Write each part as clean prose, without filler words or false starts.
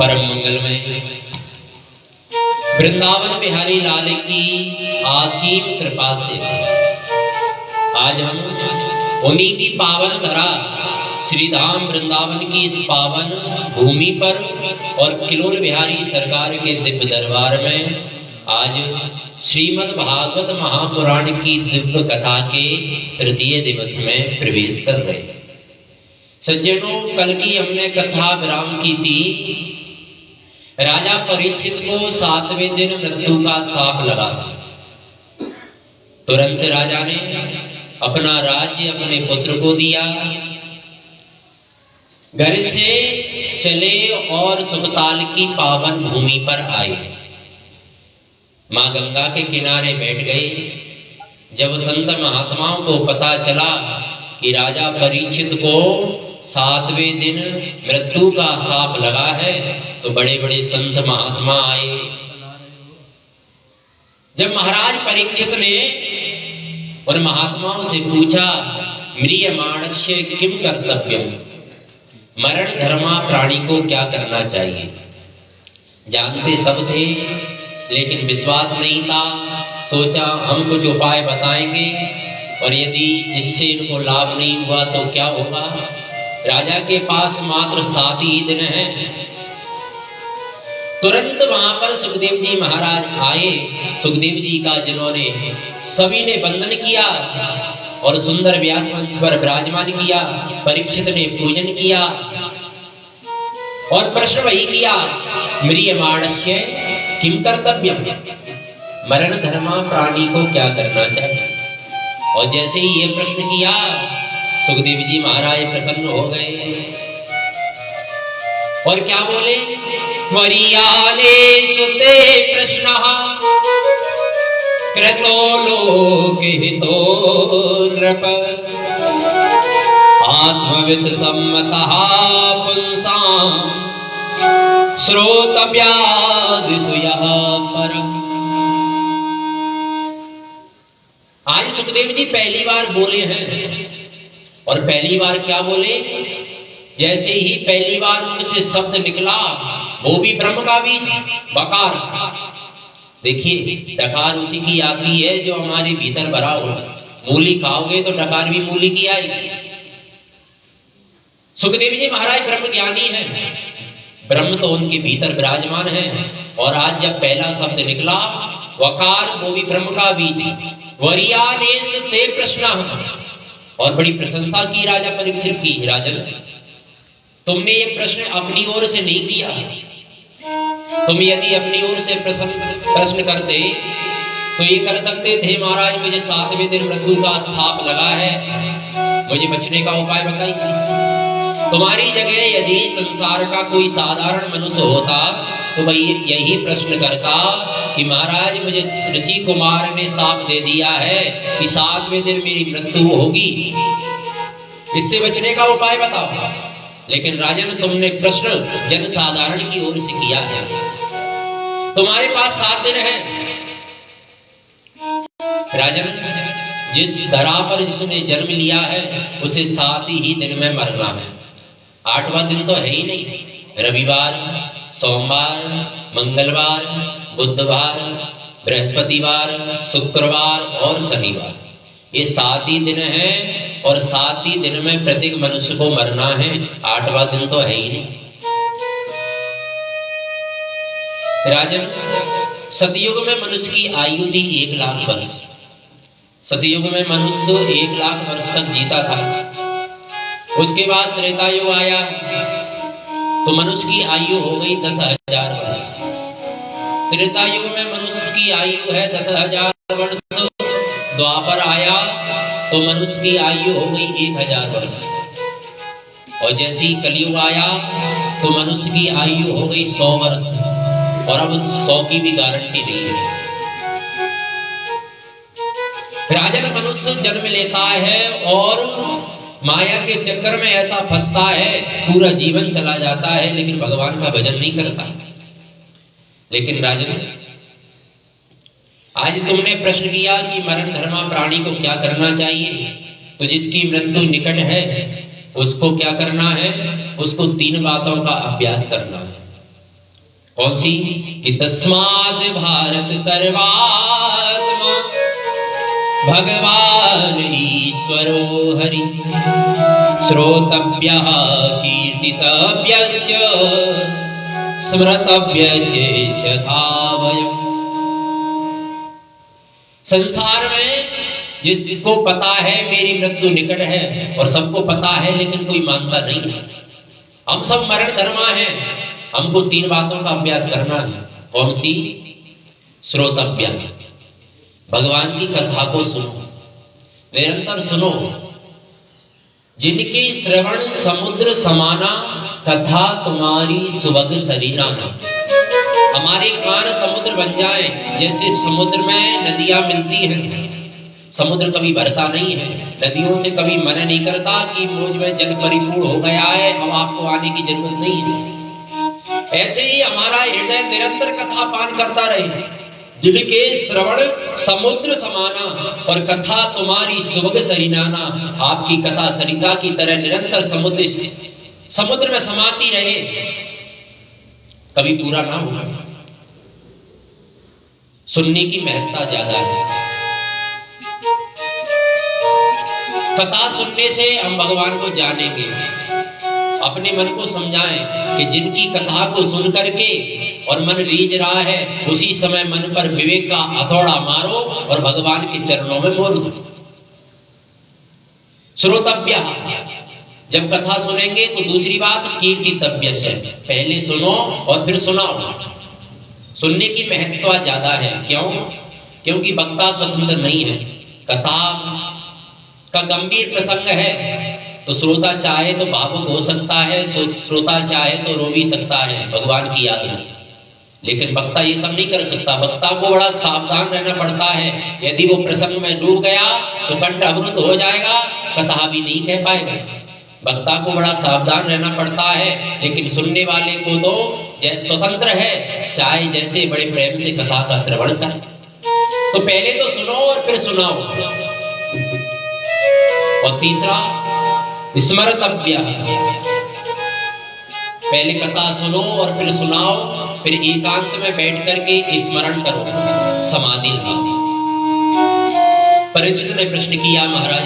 परम मंगलमय वृंदावन बिहारी लाल की असीम कृपा से आज हम उन्हीं की पावन धरा श्री धाम वृंदावन की इस पावन भूमि पर और किलोल बिहारी सरकार के दिव्य दरबार में आज श्रीमद् भागवत महापुराण की दिव्य कथा के तृतीय दिवस में प्रवेश कर रहे। सज्जनों, कल की हमने कथा विराम की थी। राजा परीक्षित को 7वें दिन मृत्यु का शाप लगा था। तुरंत राजा ने अपना राज्य अपने पुत्र को दिया, घर से चले और सुखताल की पावन भूमि पर आए। मां गंगा के किनारे बैठ गए। जब संत महात्माओं को पता चला कि राजा परीक्षित को 7वें दिन मृत्यु का शाप लगा है, तो बड़े बड़े संत महात्मा आए। जब महाराज परीक्षित ने उन महात्माओं से पूछा, म्रियमाणस्य किम कर्तव्यम, मरण धर्मा प्राणी को क्या करना चाहिए। जानते सब थे, लेकिन विश्वास नहीं था। सोचा हम कुछ उपाय बताएंगे और यदि इससे इनको लाभ नहीं हुआ तो क्या होगा। राजा के पास मात्र 7 ही दिन हैं। तुरंत वहां पर सुखदेव जी महाराज आए। सुखदेव जी का जिन्होंने सभी ने वंदन किया और सुंदर व्यास मंच पर विराजमान किया। परीक्षित ने पूजन किया और प्रश्न वही किया, म्रियमाणस्य किम कर्तव्यम, मरण धर्मा प्राणी को क्या करना चाहिए। और जैसे ही ये प्रश्न किया, सुखदेव जी महाराज प्रसन्न हो गए और क्या बोले, वरीयानेषु ते प्रश्नः कृतो लोकहितो नृप, आत्मवित् सम्मतः पुंसां श्रोतव्यादिषु यः परम्। आज सुखदेव जी पहली बार बोले हैं। और पहली बार क्या बोले, जैसे ही पहली बार उनसे शब्द निकला, वो भी ब्रह्म का बीज, बकार। देखिए, डकार उसी की आती है जो हमारे भीतर भरा हो। मूली खाओगे तो डकार भी मूली की आएगी। सुखदेव जी महाराज ब्रह्म ज्ञानी हैं, ब्रह्म तो उनके भीतर विराजमान है। और आज जब पहला शब्द निकला वकार, वो भी ब्रह्म का बीज। वरीयानेषु ते प्रश्नः, और बड़ी प्रशंसा की राजा परीक्षित की। राजन, तुमने ये प्रश्न अपनी ओर से नहीं किया। तुम यदि अपनी ओर से प्रश्न करते तो ये कर सकते थे, महाराज मुझे 7वें दिन मृत्यु का शाप लगा है, मुझे बचने का उपाय बताइए। तुम्हारी जगह यदि संसार का कोई साधारण मनुष्य होता तो वही यही प्रश्न करता कि महाराज मुझे ऋषि कुमार ने शाप दे दिया है कि 7वें दिन मेरी मृत्यु होगी, इससे बचने का उपाय बताओ। लेकिन राजन, तुमने प्रश्न जन साधारण की ओर से किया है। तुम्हारे पास 7 दिन है। राजन, जिस धरा पर जिसने जन्म लिया है उसे 7 ही दिन में मरना है। 8वां दिन तो है ही नहीं। रविवार, सोमवार, मंगलवार, बुधवार, बृहस्पतिवार, शुक्रवार और शनिवार, ये 7 ही दिन हैं। और 7 ही दिन में प्रत्येक मनुष्य को मरना है। 8वां दिन तो है ही नहीं। राजन, सतयुग में मनुष्य की आयु थी 1 लाख वर्ष। सतयुग में मनुष्य 1 लाख वर्ष तक जीता था। उसके बाद त्रेतायुग आया तो मनुष्य की आयु हो गई 10,000 वर्ष। त्रेतायुग में मनुष्य की आयु है 10,000 वर्ष। द्वापर आया तो मनुष्य की आयु हो गई 1,000 वर्ष। और जैसे ही कलयुग आया तो मनुष्य की आयु हो गई 100 वर्ष। और अब 100 की भी गारंटी नहीं है। राजन, मनुष्य जन्म लेता है और माया के चक्कर में ऐसा फंसता है, पूरा जीवन चला जाता है, लेकिन भगवान का भजन नहीं करता। लेकिन राजन, आज तुमने प्रश्न किया कि मरण धर्मा प्राणी को क्या करना चाहिए, तो जिसकी मृत्यु निकट है उसको क्या करना है, उसको 3 बातों का अभ्यास करना है। कौन सी? कि तस्माद् भारत सर्वात्मा भगवान ईश्वरो हरि श्रोतव्यः कीर्तितव्यस्य स्मृतव्य चेच्छता वयम्। संसार में जिसको पता है मेरी मृत्यु निकट है, और सबको पता है लेकिन कोई मानता नहीं है। हम सब मरण धर्मा हैं। हमको 3 बातों का अभ्यास करना है। कौन सी? श्रोतव्य, भगवान की कथा को सुनो, निरंतर सुनो। जिनके श्रवण समुद्र समाना, कथा तुम्हारी सुभग सरीना। हमारे कान समुद्र बन जाए, जैसे समुद्र में नदियां मिलती हैं। समुद्र कभी भरता नहीं है, नदियों से कभी मन नहीं करता कि मुझ में जल परिपूर्ण हो गया है, अब आपको आने की जरूरत नहीं है। ऐसे ही हमारा हृदय निरंतर कथा पान करता रहे। जिनके श्रवण समुद्र समाना, और कथा तुम्हारी सुभग सरिनाना। आपकी कथा सरिता की तरह निरंतर समुद्र में समाती रहे, कभी पूरा ना हो। सुनने की महत्ता ज्यादा है। कथा सुनने से हम भगवान को जानेंगे। अपने मन को समझाएं कि जिनकी कथा को सुन करके और मन रीझ रहा है, उसी समय मन पर विवेक का हथौड़ा मारो और भगवान के चरणों में मोड़ दो। श्रोतव्य, जब कथा सुनेंगे तो दूसरी बात कीर्तितव्य है। पहले सुनो और फिर सुनाओ। सुनने की महत्व ज्यादा है। क्यों? क्योंकि वक्ता स्वतंत्र नहीं है। कथा का गंभीर प्रसंग है तो श्रोता चाहे तो भावुक हो सकता है, श्रोता चाहे तो रो भी सकता है भगवान की याद में। लेकिन वक्ता ये सब नहीं कर सकता। वक्ता को बड़ा सावधान रहना पड़ता है। यदि वो प्रसंग में डूब गया तो कंठ अवरुद्ध हो जाएगा, कथा भी नहीं कह पाएगा। वक्ता को बड़ा सावधान रहना पड़ता है, लेकिन सुनने वाले को तो स्वतंत्र है, चाहे जैसे बड़े प्रेम से कथा का श्रवण करे। तो पहले तो सुनो और फिर सुनाओ। और तीसरा स्मृतव्य, पहले कथा सुनो और फिर सुनाओ, फिर एकांत में बैठ करके स्मरण करो, समाधि लगाओ। परीक्षित ने प्रश्न किया, महाराज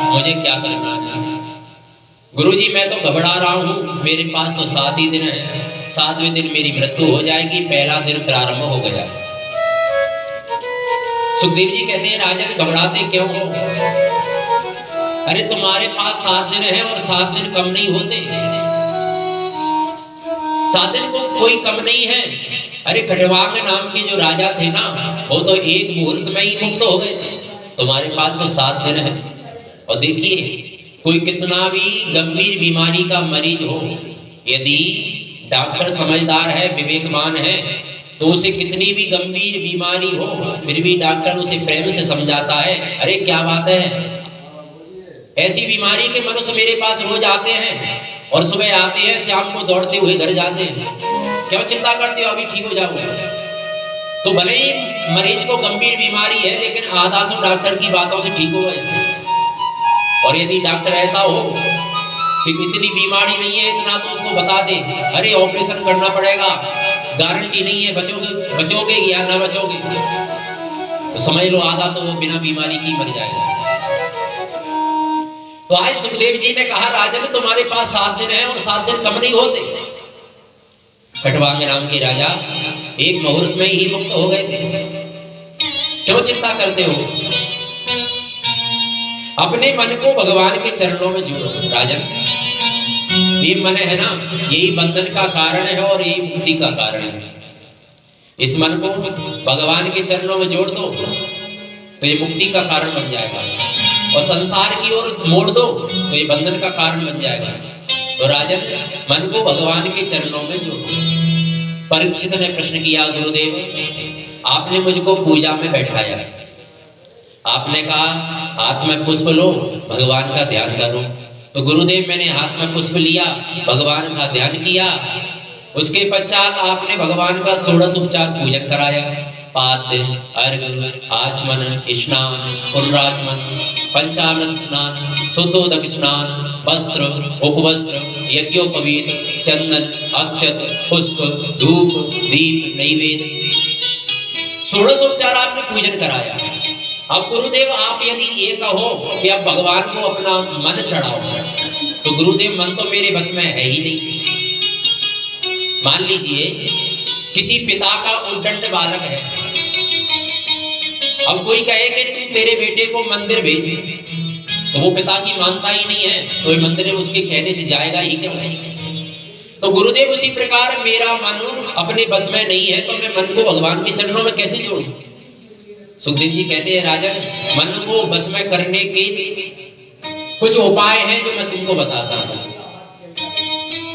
मुझे क्या करना है? गुरुजी मैं तो घबरा रहा हूं, मेरे पास तो 7 ही दिन है, 7वें दिन मेरी मृत्यु हो जाएगी, पहला दिन प्रारंभ हो गया। सुखदेव जी कहते हैं, राजन घबराते क्यों हो? अरे तुम्हारे पास 7 दिन है और 7 दिन कम नहीं होते। 7 दिन को कोई कम नहीं है। अरे खटवांग नाम के जो राजा थे ना, वो तो एक मुहूर्त में ही मुक्त हो गए थे। तुम्हारे पास तो 7 दिन है। और देखिए, कोई कितना भी गंभीर बीमारी का मरीज हो, यदि डॉक्टर समझदार है, विवेकवान है, तो उसे कितनी भी गंभीर बीमारी हो, फिर भी डॉक्टर उसे प्रेम से समझाता है। अरे क्या बात है, ऐसी बीमारी के मनुष्य मेरे पास रोज आते हैं और सुबह आते हैं, शाम को दौड़ते हुए घर जाते हैं। क्यों चिंता करते हो, अभी ठीक हो जाओगे। तो भले ही मरीज को गंभीर बीमारी है, लेकिन आधा तो डॉक्टर की बातों से ठीक हो गए। और यदि डॉक्टर ऐसा हो कि इतनी बीमारी नहीं है, इतना तो उसको बता दे, अरे ऑपरेशन करना पड़ेगा, गारंटी नहीं है बचोगे या ना बचोगे, तो समझ लो आधा तो वो बिना बीमारी की मर जाएगा। तो आज सुखदेव जी ने कहा, राजन तुम्हारे पास 7 दिन है और 7 दिन कम नहीं होते। खटवांग नाम के राजा एक मुहूर्त में ही मुक्त हो गए थे। क्यों चिंता करते हो? अपने मन को भगवान के चरणों में जोड़ो। राजन, ये मन है ना, यही बंधन का कारण है और यही मुक्ति का कारण है। इस मन को भगवान के चरणों में जोड़ दो तो ये मुक्ति का कारण बन जाएगा, और संसार की ओर मोड़ दो तो ये बंधन का कारण बन जाएगा। तो राजन, मन को भगवान के चरणों में जोड़ो। परीक्षित ने प्रश्न किया, गुरुदेव आपने मुझको पूजा में बैठाया, आपने कहा हाथ में पुष्प लो, भगवान का ध्यान करो। तो गुरुदेव मैंने हाथ में पुष्प लिया, भगवान का ध्यान किया, उसके पश्चात आपने भगवान का 16 उपचार पूजन कराया। पाद्य, अर्घ्य, आचमन, स्नान, पुनराचमन, पंचामृत स्नान, शुद्धोदक स्नान, वस्त्र, उपवस्त्र, यज्ञोपवीत, चंदन, अक्षत, पुष्प, धूप, दीप, नैवेद्य, 16 उपचार आपने पूजन कराया। अब गुरुदेव आप यदि ये कहो कि अब भगवान को अपना मन चढ़ाओ, तो गुरुदेव मन तो मेरे बस में है ही नहीं। मान लीजिए किसी पिता का उद्दंड बालक है, अब कोई कहे कि तू तेरे बेटे को मंदिर भेज, तो वो पिता की मानता ही नहीं है, तो मंदिर उसके कहने से जाएगा ही क्यों? तो गुरुदेव उसी प्रकार मेरा मन अपने बस में नहीं है, तो मैं मन को भगवान के चरणों में कैसे जोड़ूं? सुखदेव जी कहते हैं राजन, मन को बस में करने के कुछ उपाय हैं जो मैं तुमको बताता हूं।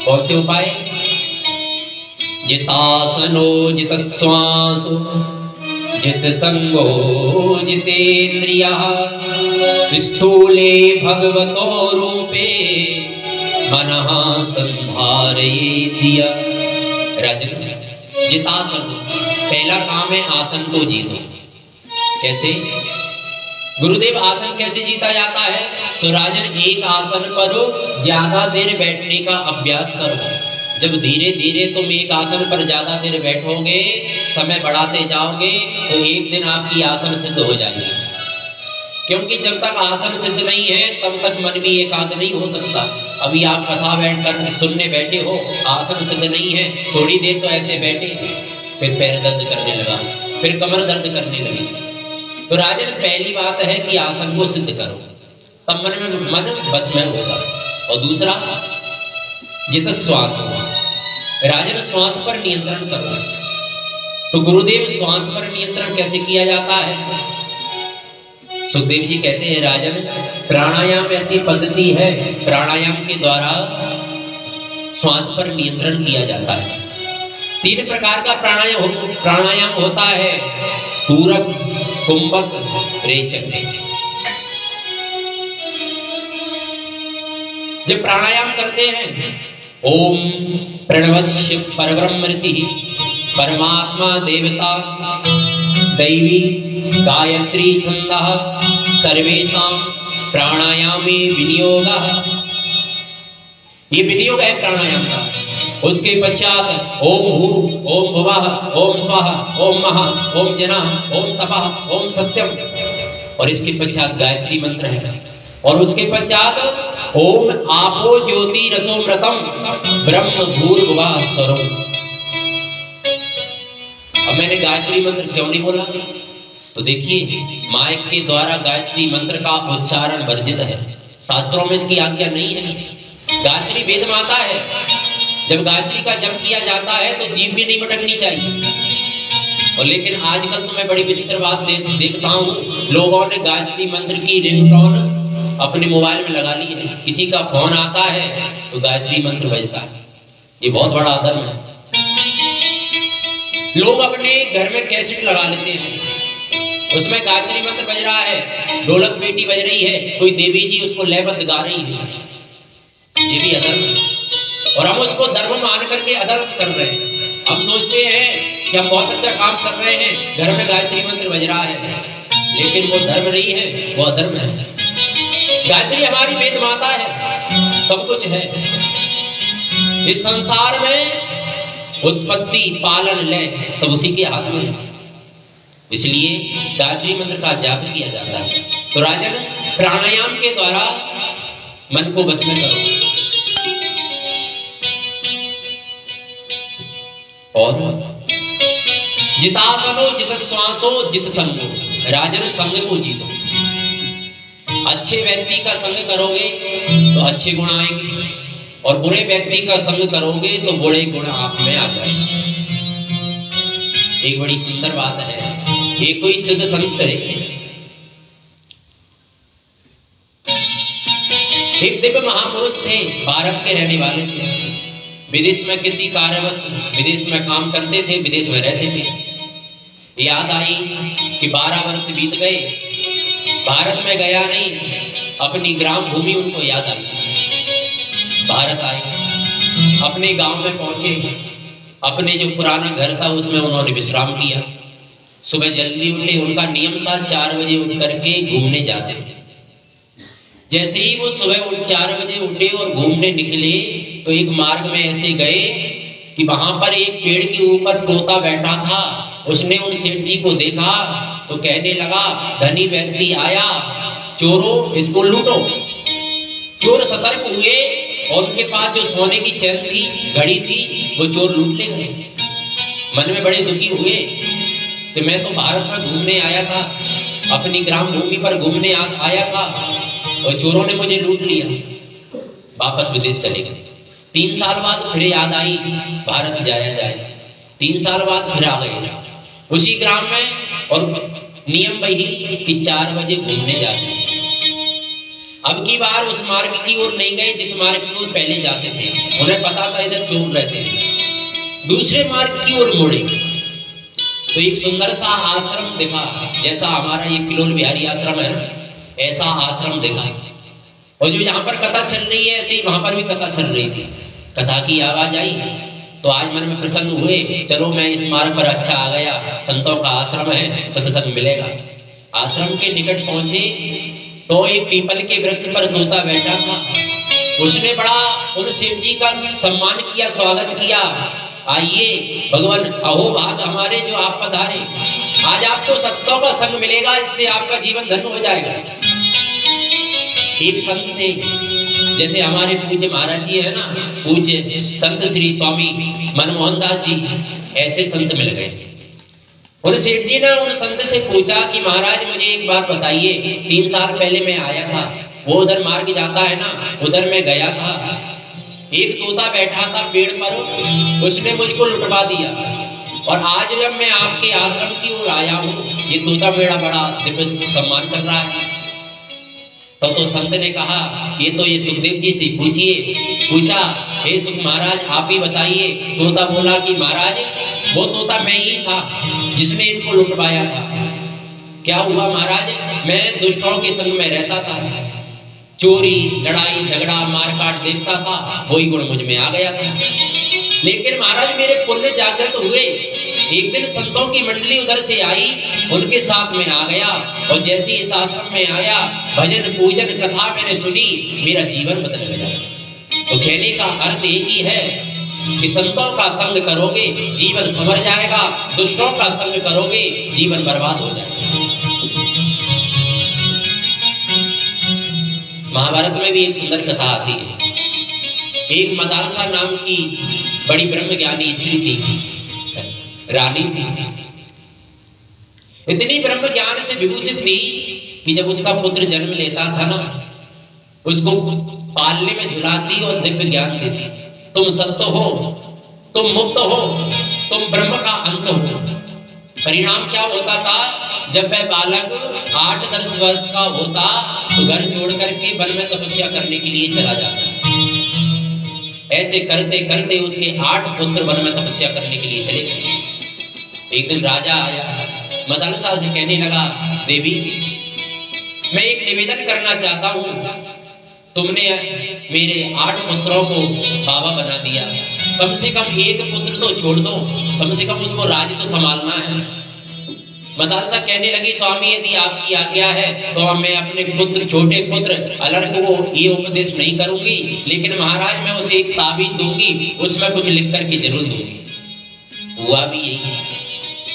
कौन से उपाय? जितासनो जित श्वासो जित संगो जितेन्द्रिया स्थूले भगवतो रूपे मनः संधारयेतिया। राजन, जितासन, पहला काम है आसन को जीतो। कैसे? गुरुदेव आसन कैसे जीता जाता है? तो राजन, एक आसन पर ज्यादा देर बैठने का अभ्यास करो। जब धीरे धीरे तुम एक आसन पर ज्यादा देर बैठोगे, समय बढ़ाते जाओगे, तो एक दिन आपकी आसन सिद्ध हो जाएगी। क्योंकि जब तक आसन सिद्ध नहीं है तब तक मन भी एकाग्र नहीं हो सकता। अभी आप कथा बैठकर सुनने बैठे हो, आसन सिद्ध नहीं है, थोड़ी देर तो ऐसे बैठे, फिर पैर दर्द करने लगा, फिर कमर दर्द करने लगी। तो राजन, पहली बात है कि आसन को सिद्ध करो, तब मन बस में होगा। और दूसरा, जित श्वास होगा। राजन, श्वास पर नियंत्रण करो। तो गुरुदेव, श्वास पर नियंत्रण कैसे किया जाता है? सुखदेव जी कहते हैं राजन, प्राणायाम ऐसी पद्धति है, प्राणायाम के द्वारा श्वास पर नियंत्रण किया जाता है। 3 प्रकार का प्राणायाम होता है, पूरक, कुंभक, रेचक। जब प्राणायाम करते हैं, ओम प्रणवस्य परब्रह्म ऋषि परमात्मा देवता दैवी गायत्री छंदः सर्वेषां प्राणायामे विनियोगः। ये विनियोग है प्राणायाम का। उसके पश्चात ओम भू, ओम भुवः, ओम स्वः, ओम महः, ओम जनः, ओम तपः, ओम सत्यम, और इसके पश्चात गायत्री मंत्र है। और उसके पश्चात ओम आपो ज्योति रसोमृतम ब्रह्म भूर्भुवः स्वरम्। अब मैंने गायत्री मंत्र क्यों नहीं बोला? तो देखिए, माइक के द्वारा गायत्री मंत्र का उच्चारण वर्जित है, शास्त्रों में इसकी आज्ञा नहीं है। गायत्री वेद माता है, जब गायत्री का जप किया जाता है तो जीभ भी नहीं भटकनी चाहिए। और लेकिन आजकल तो मैं बड़ी विचित्र बात देखता हूँ, लोगों ने गायत्री मंत्र की रिंगटोन अपने मोबाइल में लगा ली है। किसी का फोन आता है तो गायत्री मंत्र बजता है। ये बहुत बड़ा अधर्म है। लोग अपने घर में कैसेट लगा लेते हैं, उसमें गायत्री मंत्र बज रहा है, ढोलक पेटी बज रही है, कोई देवी जी उसको लयबद्ध गा रही है। ये भी अधर्म है, और हम उसको धर्म मान करके अधर्म कर रहे हैं। हम सोचते हैं कि हम बहुत अच्छा काम कर रहे हैं, घर में गायत्री मंत्र बज रहा है, लेकिन वो धर्म नहीं है, वो अधर्म है। गायत्री हमारी वेद माता है, सब कुछ है। इस संसार में उत्पत्ति, पालन, लय सब उसी के हाथ में है, इसलिए गायत्री मंत्र का जाप किया जाता है। तो राजन, प्राणायाम के द्वारा मन को बस में करो। और जितासनो जित श्वासो जित संगो। राजन, संग को जीतो। अच्छे व्यक्ति का संग करोगे तो अच्छे गुण आएंगे, और बुरे व्यक्ति का संग करोगे तो बुरे गुण आप में आ जाएंगे। एक बड़ी सुंदर बात है, एक कोई सिद्ध संत है, एक दिव्य महापुरुष थे, भारत के रहने वाले थे, विदेश में किसी कार्यवश विदेश में काम करते थे, विदेश में रहते थे। याद आई कि 12 वर्ष बीत गए, भारत में गया नहीं, अपनी ग्राम भूमि उनको याद आई। भारत आए, अपने गांव में पहुंचे, अपने जो पुराना घर था उसमें उन्होंने विश्राम किया। सुबह जल्दी उठे, उनका नियम था 4 बजे उठ करके घूमने जाते थे। जैसे ही वो सुबह 4 बजे उठे और घूमने निकले तो एक मार्ग में ऐसे गए कि वहां पर एक पेड़ के ऊपर तोता बैठा था। उसने उन सेठ जी को देखा तो कहने लगा, धनी व्यक्ति आया, चोरों इसको लूटो। चोर सतर्क हुए और उनके पास जो सोने की चैन थी, घड़ी थी, वो चोर लूट ले गए। मन में बड़े दुखी हुए कि मैं तो भारत में घूमने आया था, अपनी ग्राम भूमि पर घूमने आया था और चोरों ने मुझे लूट लिया। वापस विदेश चले गए। 3 साल बाद फिर याद आई भारत जाया जाए। 3 साल बाद फिर आ गए उसी ग्राम में, और नियम वही कि 4 बजे घूमने जाते। अब की बार उस मार्ग की ओर नहीं गए जिस मार्ग की ओर पहले जाते थे। उन्हें पता था इधर चोर रहते थे। दूसरे मार्ग की ओर मुड़े तो एक सुंदर सा आश्रम देखा, जैसा हमारा ये किलोल बिहारी आश्रम है ना, ऐसा आश्रम देखा। और जो यहाँ पर कथा चल रही है ऐसे ही वहां पर भी कथा चल रही थी। कथा की आवाज आई तो आज मन में प्रसन्न हुए, चलो मैं इस मार्ग पर अच्छा आ गया, संतों का आश्रम है, सत्संग मिलेगा। आश्रम के निकट पहुंचे तो एक पीपल के वृक्ष पर तोता बैठा था। उसने बड़ा उन सेठ जी का सम्मान किया, स्वागत किया। आइए भगवान, अहो भाग हमारे जो आप पधारे, आज आपको सत्यों का संग मिलेगा, इससे आपका जीवन धन्य हो जाएगा। एक संत थे, जैसे हमारे पूज्य महाराज जी है ना, पूज्य संत श्री स्वामी मनमोहन दास जी, ऐसे संत मिल गए। उन सेठ जी ने उन संत से पूछा कि महाराज मुझे एक बात बताइए, 3 साल पहले मैं आया था, वो उधर मार्ग जाता है ना, उधर मैं गया था, एक तोता बैठा था पेड़ पर, उसने मुझको लुटवा दिया, और आज जब मैं आपके आश्रम की ओर आया हूँ, ये तोता मेरा बड़ा दिव्य सम्मान कर रहा है। तो संत ने कहा, ये तो ये सुखदेव जी से पूछिए। पूछा, हे सुख महाराज आप ही बताइए। तोता बोला कि महाराज वो तोता मैं ही था जिसने इनको लुटवाया था। क्या हुआ महाराज, मैं दुष्टों के संग में रहता था, चोरी लड़ाई झगड़ा मारकाट देखता था, वही गुण मुझ में आ गया था। लेकिन महाराज मेरे पुण्य जागृत हुए, एक दिन संतों की मंडली उधर से आई, उनके साथ में आ गया, और जैसे इस आश्रम में आया, भजन पूजन कथा मैंने सुनी, मेरा जीवन बदल गया। तो कहने का अर्थ एक ही है कि संतों का संग करोगे जीवन संवर जाएगा, दुष्टों का संग करोगे जीवन बर्बाद हो जाएगा। महाभारत में भी एक सुंदर कथा आती है। एक मदालसा नाम की बड़ी ब्रह्म ज्ञानी स्त्री थी, रानी थी। इतनी ब्रह्म ज्ञान से विभूषित थी कि जब उसका पुत्र जन्म लेता था ना, उसको पालने में झुलाती और दिव्य ज्ञान देती, तुम सत्य हो, तुम मुक्त हो, तुम ब्रह्म का अंश हो। परिणाम क्या होता था, जब वह बालक 8-10 वर्ष का होता तो घर छोड़ करके वन में तपस्या करने के लिए चला जाता। ऐसे करते करते उसके 8 पुत्र वन में तपस्या करने के लिए चले गए। एक दिन राजा आया, मदरसा से कहने लगा, देवी मैं एक निवेदन करना चाहता हूँ, तुमने मेरे 8 पुत्रों को बाबा बना दिया, कम से कम एक पुत्र तो छोड़ दो, कम से कम उसको राज्य तो संभालना है। मदरसा कहने लगी, स्वामी यदि आपकी आज्ञा है तो मैं अपने पुत्र, छोटे पुत्र अलर्क को ये उपदेश नहीं करूंगी, लेकिन महाराज मैं उसे एक ताबीज दूंगी, उसमें कुछ लिख करके जरूर दूंगी। हुआ भी यही।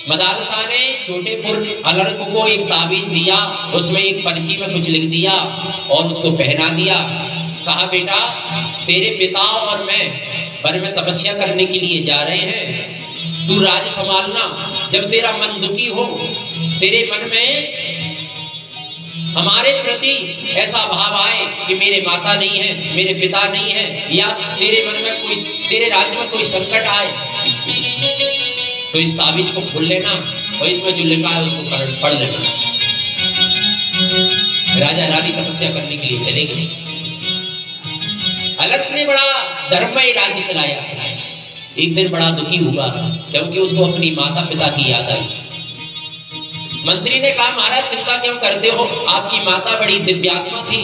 मदरसा ने छोटे पुत्र अलर्क को एक ताबीज दिया, उसमें एक पर्ची में कुछ लिख दिया और उसको पहना दिया। कहा, बेटा तेरे पिता और मैं वन में तपस्या करने के लिए जा रहे हैं, तू राज संभालना। जब तेरा मन दुखी हो, तेरे मन में हमारे प्रति ऐसा भाव आए कि मेरे माता नहीं है, मेरे पिता नहीं है, या तेरे मन में कोई, तेरे राज्य में कोई संकट आए, तो इस ताबीज को खोल लेना और इसमें जो लिखा है उसको पढ़ लेना। राजा रानी तपस्या करने के लिए चले गए। अलर्क ने बड़ा धर्ममय राज्य चलाया। एक दिन बड़ा दुखी हुआ क्योंकि उसको अपनी माता पिता की याद आई। मंत्री ने कहा, महाराज चिंता क्यों करते हो, आपकी माता बड़ी दिव्यात्मा थी,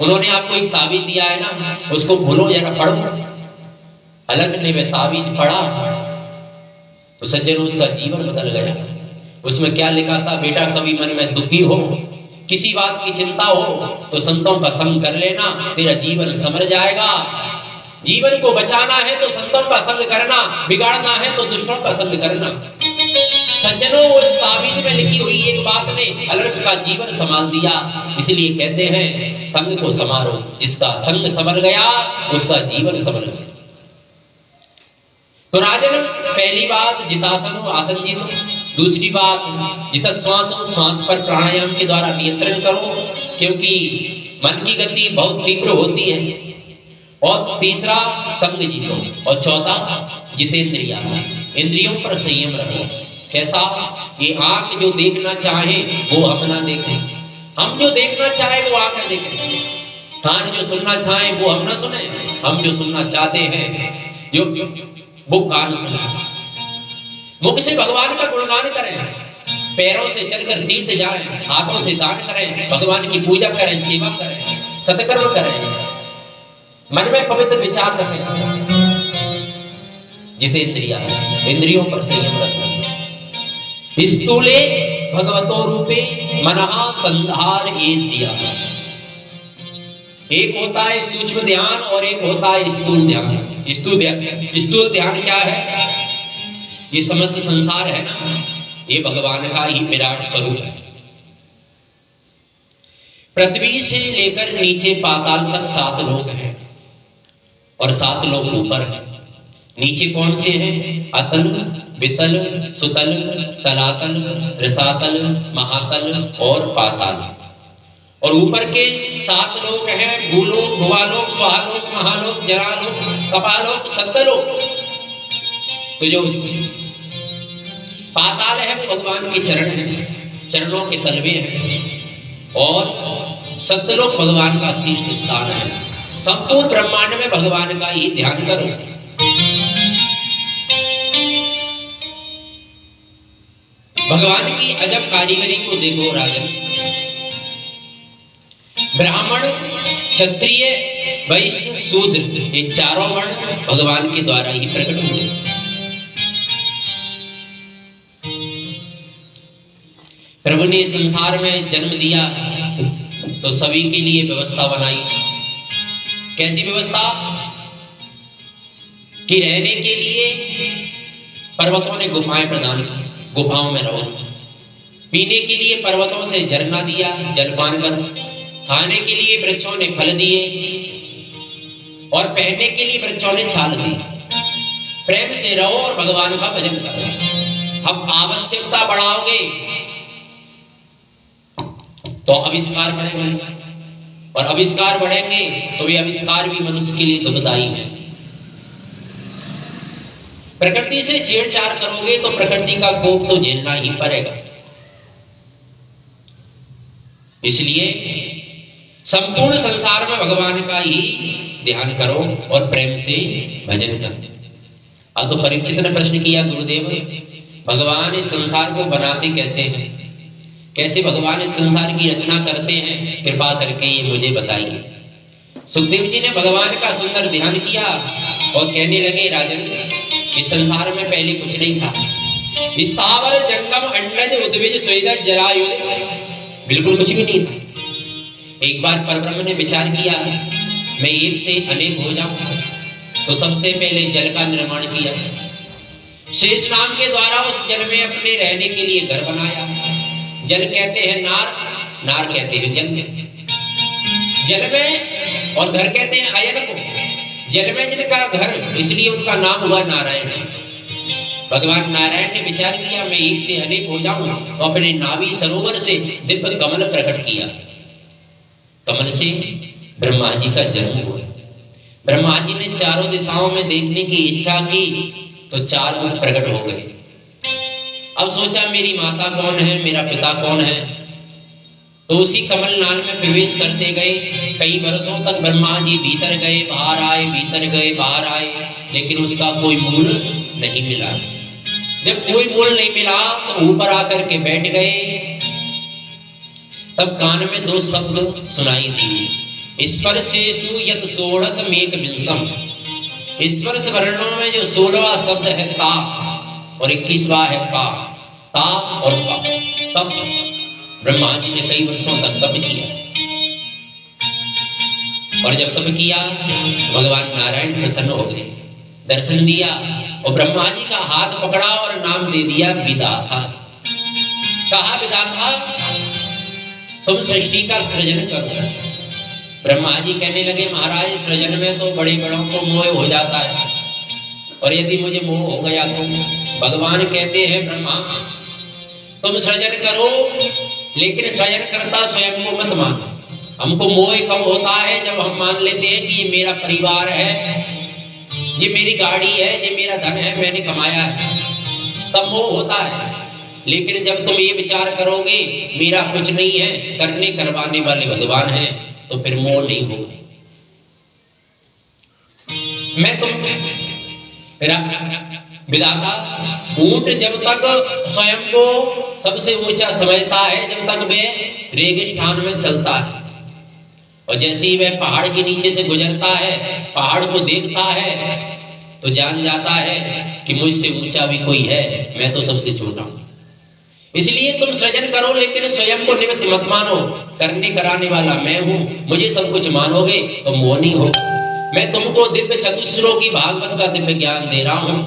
उन्होंने आपको एक ताबीज दिया है ना, उसको भूलो जरा, पढ़ो। अलर्क ने वह ताबीज पढ़ा तो सज्जन उसका जीवन बदल गया। उसमें क्या लिखा था, बेटा कभी मन में दुखी हो किसी बात की चिंता हो तो संतों का संग कर लेना, तेरा जीवन संवर जाएगा। जीवन को बचाना है तो संतों का संग करना, बिगाड़ना है तो दुष्टों का संग करना। सज्जनों, उस ताबीज में लिखी हुई एक बात ने अलर्क का जीवन संभाल दिया। इसलिए कहते हैं संग को संवारो, जिसका संग संवर गया उसका जीवन संवर गया। तो राजन, पहली बात जितासनो आसन जीतो, दूसरी बात जितश्वासो, श्वास पर प्राणायाम के द्वारा नियंत्रण करो, क्योंकि मन की गति बहुत तीव्र होती है। और तीसरा संग जीतो, और चौथा जितेंद्रिया, इंद्रियों पर संयम रखो। कैसा? ये आंख जो देखना चाहे वो हम ना देखें, हम जो देखना चाहे वो आंख ना देखें, कान जो सुनना चाहे वो हम ना सुने, हम जो सुनना चाहते हैं जो वो कान सुने। मुख से भगवान का गुणगान करें, पैरों से चलकर तीर्थ जाएं, हाथों से दान करें, भगवान की पूजा करें, सेवा करें, सत्कर्म करें, मन में पवित्र विचार रखें। जितेंद्रिया, इंद्रियों पर संयम रखना। स्थूले भगवतो रूपे मनहा संधार दिया। एक होता है सूक्ष्म ध्यान और एक होता है स्थूल ध्यान। स्थूल ध्यान क्या है? ये समस्त संसार है ना, ये भगवान का ही विराट स्वरूप है। पृथ्वी से लेकर नीचे पाताल तक 7 लोक हैं और 7 लोक ऊपर है। नीचे कौन से हैं? अतल, वितल, सुतल, तलातल, रसातल, महातल और पाताल। और ऊपर के 7 लोक हैं भूलोक, भुवालोक, स्वाहालोक, महालोक, जरालोक, कपालोक, सत्यलोक। तो जो पाताल है वो भगवान के चरण हैं, चरणों के तलवे हैं। और सत्यलोक भगवान का शीर्ष स्थान है। संपूर्ण ब्रह्मांड में भगवान का ही ध्यान करो। भगवान की अजब कारीगरी को देखो राजन। ब्राह्मण, क्षत्रिय, वैश्य, शूद्र, ये चारों वर्ण भगवान के द्वारा ही प्रकट हुए। प्रभु ने संसार में जन्म दिया तो सभी के लिए व्यवस्था बनाई। कैसी व्यवस्था? कि रहने के लिए पर्वतों ने गुफाएं प्रदान की, गुफाओं में रहो। पीने के लिए पर्वतों से झरना दिया, जलपान करो। खाने के लिए वृक्षों ने फल दिए और पहनने के लिए वृक्षों ने छाल दी। प्रेम से रहो और भगवान का भजन करो। अब आवश्यकता बढ़ाओगे तो आविष्कार बढ़ेंगे, और आविष्कार बढ़ेंगे तो वे आविष्कार भी मनुष्य के लिए दुखदायी है। प्रकृति से छेड़छाड़ करोगे तो प्रकृति का कोप तो झेलना ही पड़ेगा। इसलिए संपूर्ण संसार में भगवान का ही ध्यान करो और प्रेम से भजन करो। अब तो परीक्षित ने प्रश्न किया, गुरुदेव भगवान इस संसार को बनाते कैसे हैं? कैसे भगवान इस संसार की रचना करते हैं? कृपा करके ये मुझे बताइए। सुखदेव जी ने भगवान का सुंदर ध्यान किया और कहने लगे, राजन इस संसार में पहले कुछ नहीं था। स्थावर जंगम अंडज उद्भिज स्वेदज जरायुध, बिल्कुल कुछ भी नहीं था। एक बार परब्रह्म ने विचार किया, मैं एक से अनेक हो जाऊं, तो सबसे पहले जल का निर्माण किया। शेष नाम के द्वारा उस जल में अपने रहने के लिए घर बनाया। जल कहते हैं नार, नार कहते हैं जल जल में, और घर कहते हैं अयन को। जल में जिनका घर, इसलिए उनका नाम हुआ नारायण। भगवान नारायण ने विचार किया, मैं एक से अनेक हो जाऊं, तो अपने नाभि सरोवर से दिव्य कमल प्रकट किया। कमल से ब्रह्मा जी का जन्म हुआ। ब्रह्मा जी ने चारों दिशाओं में देखने की इच्छा की तो 4 मुख प्रकट हो गए। अब सोचा मेरी माता कौन है, मेरा पिता कौन है, तो उसी कमल नाल में प्रवेश करते गए। कई वर्षों तक ब्रह्मा जी भीतर गए बाहर आए, भीतर गए बाहर आए, लेकिन उसका कोई मूल नहीं मिला। जब कोई मूल नहीं मिला तो ऊपर आकर के बैठ गए। तब कान में 2 शब्द सुनाई दिए, स्पर्शेषु यत् षोडशमेक विंशम। स्पर्श वर्णों में जो 16वां शब्द है ता और 21वां है पा। ता और पा, तप ब्रह्मा जी ने कई वर्षों तक तप किया, और जब तप किया भगवान नारायण प्रसन्न हो गए, दर्शन दिया और ब्रह्मा जी का हाथ पकड़ा और नाम दे दिया विधाता। कहा विधाता तुम सृष्टि का सृजन करो। ब्रह्मा जी कहने लगे महाराज सृजन में तो बड़े बड़ों को मोह हो जाता है, और यदि मुझे मोह हो गया तो भगवान कहते हैं ब्रह्मा तुम सृजन करो, लेकिन सृजन करता स्वयं को मत मानो। हमको मोह कब होता है जब हम मान लेते हैं कि ये मेरा परिवार है, ये मेरी गाड़ी है, ये मेरा धन है, मैंने कमाया है, तब मोह होता है। लेकिन जब तुम ये विचार करोगे मेरा कुछ नहीं है, करने करवाने वाले भगवान हैं, तो फिर मोह नहीं होगा। मैं तुम विधाता ऊंट जब तक स्वयं को सबसे ऊंचा समझता है जब तक वह रेगिस्तान में चलता है, और जैसे ही वह पहाड़ के नीचे से गुजरता है, पहाड़ को देखता है, तो जान जाता है कि मुझसे ऊंचा भी कोई है, मैं तो सबसे छोटा हूं। इसलिए तुम सृजन करो, लेकिन स्वयं को निमित्त मत मानो। करने कराने वाला मैं हूं, मुझे सब कुछ मानोगे तो मोह नहीं होगा। मैं तुमको दिव्य चतुश्लोकी की भागवत का दिव्य ज्ञान दे रहा हूं,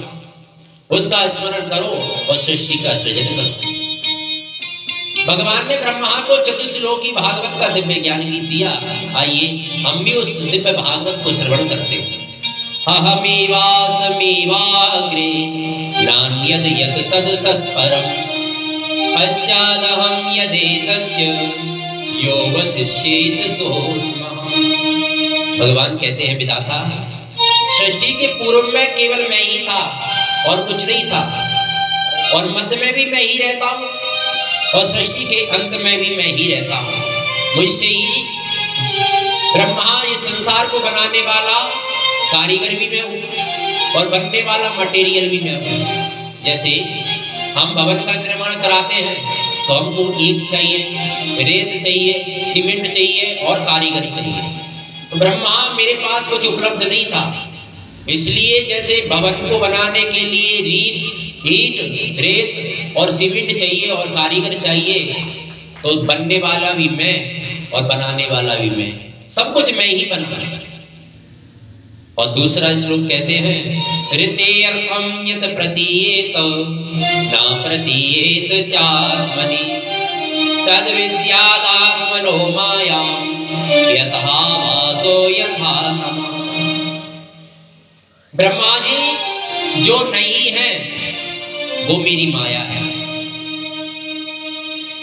उसका स्मरण करो और सृष्टि का सृजन करो। भगवान ने ब्रह्मा को चतुश्लोकी भागवत का दिव्य ज्ञान भी दिया। आइए हम भी उस दिव्य भागवत को श्रवण करते हैं। अहमेवासमेवाग्रे नान्यद यत् तद् सत्परम् पश्चादहं यदेतस्य यो वसिष्येत सोऽस्मः। भगवान कहते हैं विधाता सृष्टि के पूर्व में केवल मैं ही था और कुछ नहीं था, और मध्य में भी मैं ही रहता हूं, और सृष्टि के अंत में भी मैं ही रहता हूं। मुझसे ही ब्रह्मा इस संसार को बनाने वाला कारीगर भी मैं हूं, और बनने वाला मटेरियल भी मैं हूं। जैसे हम भवन का निर्माण कराते हैं तो हमको ईंट चाहिए, रेत चाहिए, सीमेंट चाहिए और कारीगर चाहिए। तो ब्रह्मा मेरे पास कुछ उपलब्ध नहीं था, इसलिए जैसे भवन को बनाने के लिए ईंट, रेत और सीमेंट चाहिए और कारीगर चाहिए, तो बनने वाला भी मैं और बनाने वाला भी मैं, सब कुछ मैं ही बना। और दूसरा श्लोक कहते हैं ऋतेऽर्थं यत् प्रतीयेत न प्रतीयेत चात्मनि तद्विद्यादात्मनो माया यथा वासो यथा तमः। ब्रह्मा जी जो नहीं है वो मेरी माया है।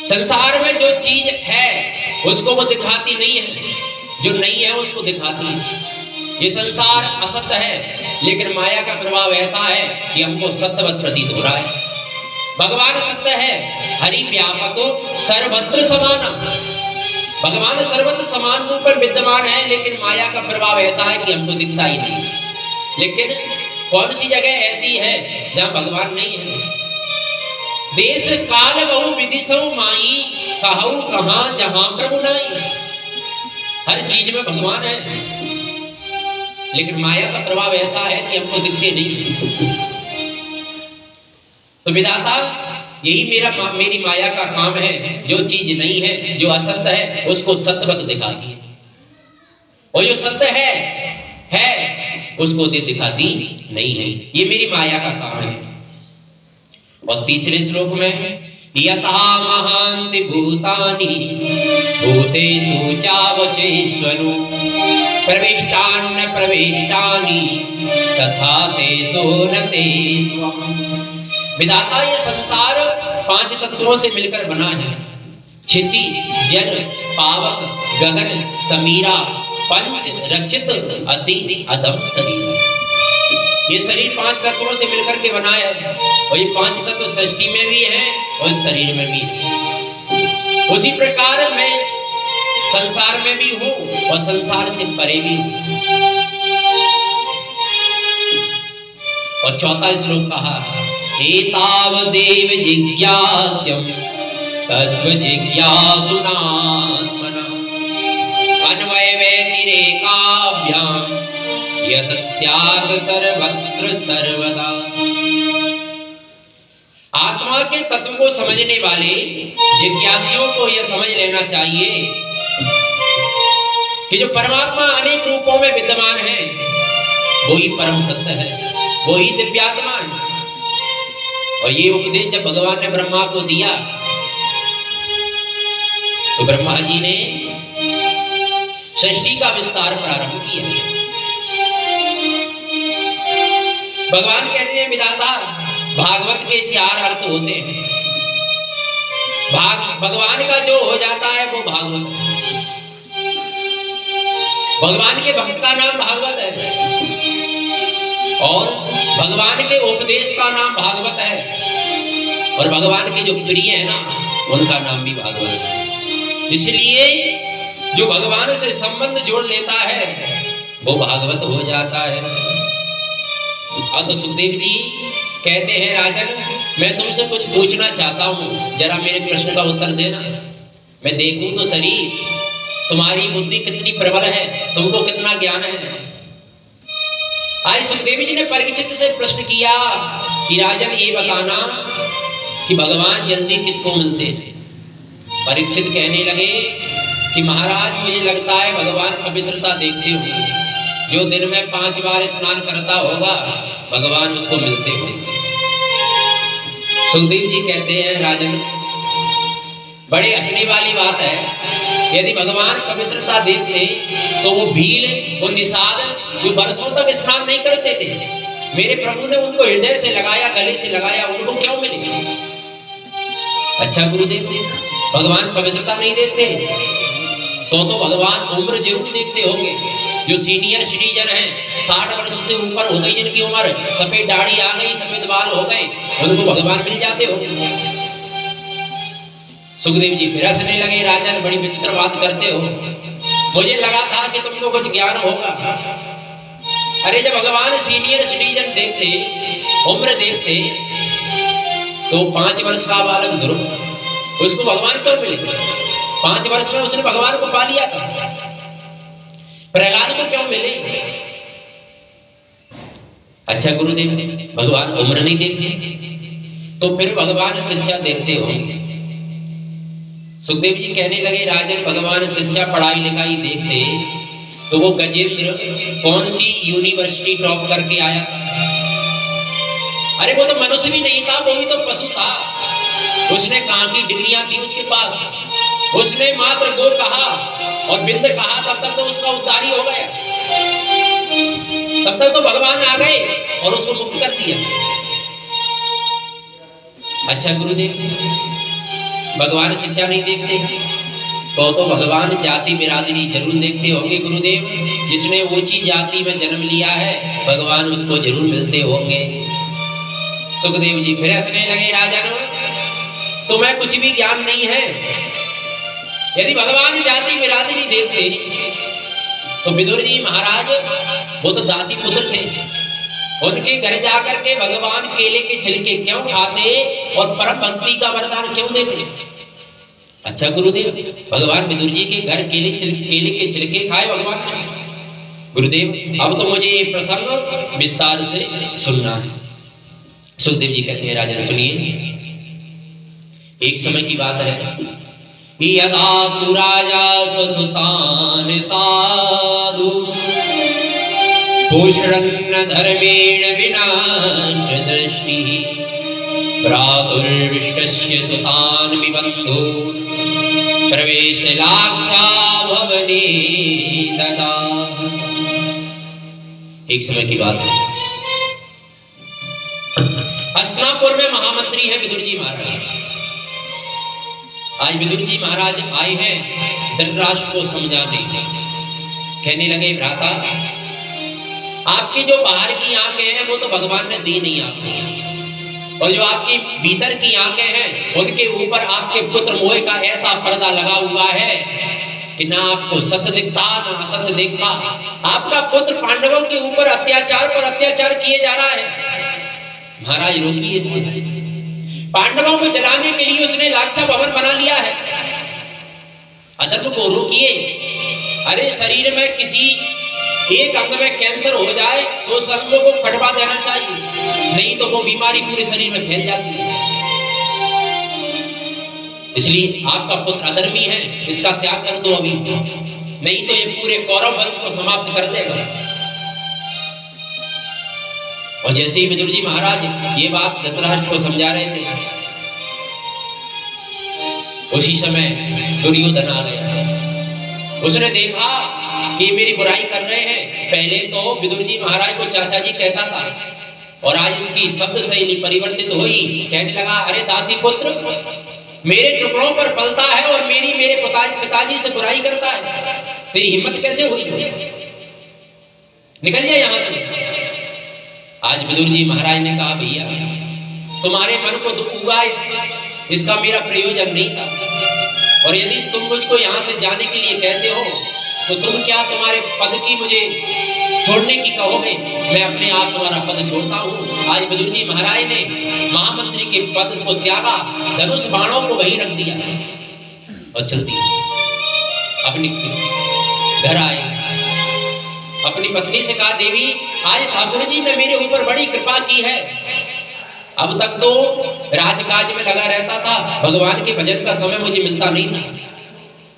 संसार में जो चीज है उसको वो दिखाती नहीं है, जो नहीं है उसको दिखाती है। ये संसार असत्य है, लेकिन माया का प्रभाव ऐसा है कि हमको सत्यवत प्रतीत हो रहा है। भगवान सत्य है, हरि व्यापको सर्वत्र समानम। भगवान सर्वत्र समान रूप में विद्यमान है, लेकिन माया का प्रभाव ऐसा है कि हमको दिखता ही नहीं। लेकिन कौन सी जगह ऐसी है जहां भगवान नहीं है? देश काल बहु विदिशौ माई कहू कहां जहां प्रभु नाई। हर चीज में भगवान है, लेकिन माया का प्रभाव ऐसा है कि हमको दिखते नहीं। तो विधाता यही मेरी माया का काम है, जो चीज नहीं है, जो असत्य है, उसको सत्यवत दिखाती है, और जो सत्य है उसको दिखाती नहीं है। ये मेरी माया का काम है। और तीसरे श्लोक में यथा महान्ति भूतानि भूतेषु चावचेष्वनु प्रविष्टान्न प्रविष्टानि तथा तेषु न तेष्वहम्। विधाता ये संसार 5 तत्वों से मिलकर बना है। क्षिति, जल, पावक, गगन, समीरा, पंच, रचित, अति, अधम शरीर। ये शरीर 5 तत्वों से मिलकर के बना है, और ये 5 तत्व सृष्टि में भी है और शरीर में भी है। उसी प्रकार मैं संसार में भी हूं और संसार से परे भी हूं। और चौथा श्लोक कहा एतावदेव जिज्ञास्यम् तत्व जिज्ञासुनात्मनः अन्वय व्यतिरेकाभ्याम् यत् स्यात् सर्वत्र सर्वदा। आत्मा परमात्मा के तत्व को समझने वाले जिज्ञासियों को यह समझ लेना चाहिए कि जो परमात्मा अनेक रूपों में विद्यमान है वो ही परम सत्य है, वो ही दिव्यात्मा है। और ये उपदेश जब भगवान ने ब्रह्मा को दिया तो ब्रह्मा जी ने सृष्टि का विस्तार प्रारंभ किया। भगवान कहते हैं विधाता, भागवत के 4 अर्थ होते हैं। भगवान का जो हो जाता है वो भागवत, भगवान के भक्त का नाम भागवत है और भगवान के उपदेश का नाम भागवत है और भगवान के जो प्रिय है ना उनका नाम भी भागवत है। इसलिए जो भगवान से संबंध जोड़ लेता है वो भागवत हो जाता है। अब तो सुखदेव जी कहते हैं राजन, मैं तुमसे कुछ पूछना चाहता हूं, जरा मेरे प्रश्न का उत्तर देना। मैं देखूं तो सही तुम्हारी बुद्धि कितनी प्रबल है, तुमको कितना ज्ञान है। आज सुखदेव जी ने परीक्षित से प्रश्न किया कि राजन ये बताना कि भगवान जल्दी किसको मिलते हैं। परीक्षित कहने लगे कि महाराज मुझे लगता है भगवान पवित्रता देखते होंगे, जो दिन में 5 बार स्नान करता होगा भगवान उसको मिलते होंगे। सुखदेव जी कहते हैं राजन, बड़े हंसने वाली बात है, यदि भगवान पवित्रता देखते तो वो भील, वो निषाद जो बरसों तक स्नान नहीं करते थे, मेरे प्रभु ने उनको हृदय से लगाया, गले से लगाया, उनको क्यों मिले? अच्छा गुरुदेव, भगवान पवित्रता नहीं देखते तो भगवान उम्र जरूर देखते होंगे। जो सीनियर सिटीजन हैं, 60 वर्ष से ऊपर हो गई जिनकी उम्र, सफेद दाढ़ी आ गई, सफेद बाल हो गए, उनको भगवान मिल जाते होंगे। सुखदेव जी फिर हंसने लगे, राजन बड़ी विचित्र बात करते हो, मुझे लगा था कि तुमको कुछ ज्ञान होगा। अरे जब भगवान सीनियर सिटीजन देखते, उम्र देखते, तो 5 वर्ष का बालक ध्रुव, उसको भगवान क्यों मिले? 5 वर्ष में उसने भगवान को पा लिया था। प्रहलाद को क्यों मिले? अच्छा गुरुदेव, भगवान उम्र नहीं देखते तो फिर भगवान शिक्षा देखते होंगे। सुखदेव जी कहने लगे, राजन भगवान शिक्षा पढ़ाई लिखाई देखते तो वो गजेंद्र कौन सी यूनिवर्सिटी टॉप करके आया? अरे वो तो मनुष्य भी नहीं था, वो भी तो पशु था। उसने कहाँ की डिग्रियां थी उसके पास? उसने मात्र गो कहा और बिंद कहा, तब तक तो उसका उद्धार ही हो गया। तब तक तो भगवान आ गए और उसको मुक्त कर दिया। अच्छा गुरुदेव, भगवान शिक्षा नहीं देखते तो भगवान जाति बिरादरी जरूर देखते होंगे। गुरुदेव, जिसने ऊंची जाति में जन्म लिया है भगवान उसको जरूर मिलते होंगे। सुखदेव जी फिर हंसने लगे, राजन तुम्हें कुछ भी ज्ञान नहीं है। यदि भगवान जाति बिरादरी देखते तो विदुर जी महाराज वो तो दासी पुत्र थे, उनके घर जाकर के भगवान केले के छिलके क्यों खाते और परम भक्ति का वरदान क्यों देते? अच्छा गुरुदेव, भगवान विदुर जी के घर केले के छिलके खाए भगवान ने? गुरुदेव अब तो मुझे ये प्रसंग विस्तार से सुनना है। सुखदेव जी कहते हैं, राजन सुनिए। एक समय की बात है, यदा तु राजा स्वसुतान साधु पुष्रन्न धर्मेण विनाश दृष्टि प्रादुर्विष्टस्य सुतान विबन्धो प्रवेश लाक्षा भवने ददा। एक समय की बात है, हस्तिनापुर में महामंत्री है विदुर जी महाराज। आज विदुर जी महाराज आए हैं धृतराष्ट्र को समझाने। कहने लगे, भ्राता आपकी जो बाहर की आंखें हैं वो तो भगवान ने दी नहीं आपको, और जो आपकी भीतर की आंखें हैं उनके ऊपर आपके पुत्र मोह का ऐसा पर्दा लगा हुआ है कि ना आपको सत्य दिखता ना असत्य दिखता। आपका पुत्र पांडवों के ऊपर अत्याचार पर अत्याचार किए जा रहा है। महाराज रोकिए इसको। पांडवों को जलाने के लिए उसने लाक्षा भवन बना लिया है। अधर्म को रोकिए। अरे शरीर में किसी एक अंग में कैंसर हो जाए तो उस अंग को कटवा देना चाहिए, नहीं तो वो बीमारी पूरे शरीर में फैल जाती है। इसलिए आपका पुत्र अधर्मी है, इसका त्याग कर दो अभी, नहीं तो ये पूरे कौरव वंश को समाप्त कर देगा। और जैसे ही विदुर जी महाराज ये बात धृतराष्ट्र को समझा रहे थे, उसी समय दुर्योधन आ गया। उसने देखा कि मेरी बुराई कर रहे हैं। पहले तो विदुर जी महाराज को चाचा जी कहता था, और आज इसकी शब्द शैली परिवर्तित हुई, कहने लगा, अरे दासी पुत्र, मेरे टुकड़ों पर पलता है और मेरे पिताजी से बुराई करता है, तेरी हिम्मत कैसे हुई? निकल जाए यहां से। आज विदुर जी महाराज ने कहा, भैया तुम्हारे मन को दुख हुआ, इसका मेरा प्रयोजन नहीं था, और यदि तुम मुझको यहां से जाने के लिए कहते हो तो तुम क्या तुम्हारे पद की मुझे छोड़ने की कहोगे? मैं अपने आप तुम्हारा पद छोड़ता हूं। आज विदुर जी महाराज ने महामंत्री के पद को त्यागा, धनुष बाणों को वहीं रख दिया और चल दिया। अपनी घर आए, अपनी पत्नी से कहा, देवी आज ठाकुर जी ने मेरे ऊपर बड़ी कृपा की है। अब तक तो राजकाज में लगा रहता था, भगवान के भजन का समय मुझे मिलता नहीं था।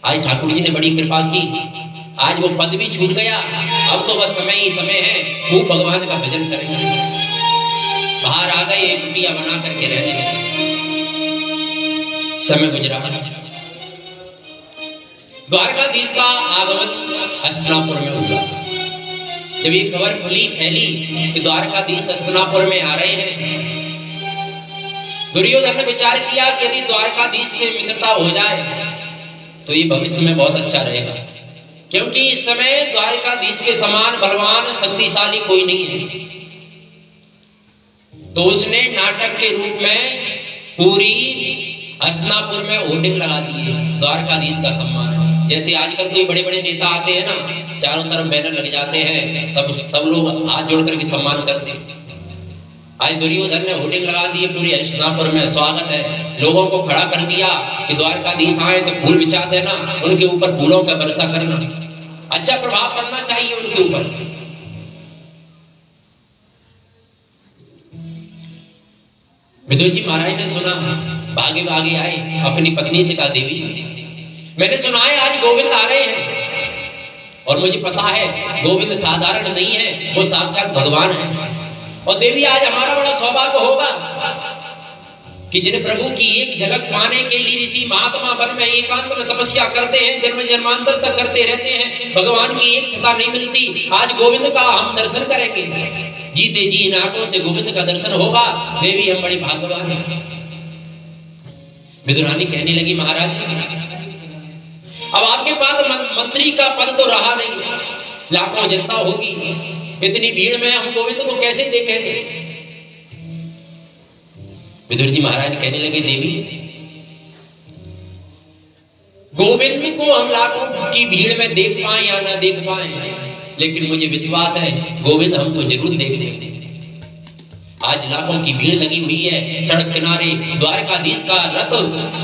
आज ठाकुर जी ने बड़ी कृपा की, आज वो पद भी छूट गया। अब तो बस समय ही समय है, खूब भगवान का भजन करेंगे। बाहर आ गए, एक कुटिया बना करके रहने लगे। समय गुजरा, द्वारकाधीश का आगमन हस्तिनापुर में हुआ। जब ये खबर फैली कि द्वारकाधीश हस्तिनापुर में आ रहे हैं, दुर्योधन ने विचार किया कि यदि द्वारकाधीश से मित्रता हो जाए तो ये भविष्य में बहुत अच्छा रहेगा, क्योंकि इस समय द्वारकाधीश के समान बलवान शक्तिशाली कोई नहीं है। तो उसने नाटक के रूप में पूरी हस्तिनापुर में होर्डिंग लगा दी है, द्वारकाधीश का सम्मान है। जैसे आजकल कोई बड़े बड़े नेता आते हैं ना, चारों तरफ बैनर लग जाते हैं, सब लोग हाथ जोड़ करके सम्मान करते हैं। आज दुर्योधन ने होर्डिंग लगा दी है पूरी हस्तिनापुर में, स्वागत है। लोगों को खड़ा कर दिया कि द्वारकाधीश आए तो फूल बिछा देना, उनके ऊपर फूलों का वर्षा करना, अच्छा प्रभाव पड़ना चाहिए उनके ऊपर। विदुर जी महाराज ने सुना, भागे भागे आए, अपनी पत्नी से कहा, देवी मैंने सुना है आज गोविंद आ रहे हैं, और मुझे पता है गोविंद साधारण नहीं है, वो साक्षात भगवान है। और देवी आज हमारा बड़ा सौभाग्य होगा कि जिन प्रभु की एक झलक पाने के लिए ऋषि महात्मा वन में एकांत में तपस्या करते हैं, जन्म जन्मांतर तक करते रहते हैं, भगवान की एक सदा नहीं मिलती। आज गोविंद का हम दर्शन करेंगे, जीते जी इन आंखों से गोविंद का दर्शन होगा। देवी हम बड़ी भाग्यवान हैं। विदुरानी कहने लगी, महाराज अब आपके पास मंत्री का पद तो रहा नहीं, लाखों जनता होगी, इतनी भीड़ में हम गोविंद को कैसे देखेंगे? विदुर जी महाराज कहने लगे, देवी गोविंद को हम लाखों की भीड़ में देख पाए या ना देख पाए, लेकिन मुझे विश्वास है गोविंद हमको जरूर देख लेंगे। आज लाखों की भीड़ लगी हुई है सड़क किनारे। द्वारकाधीश का रथ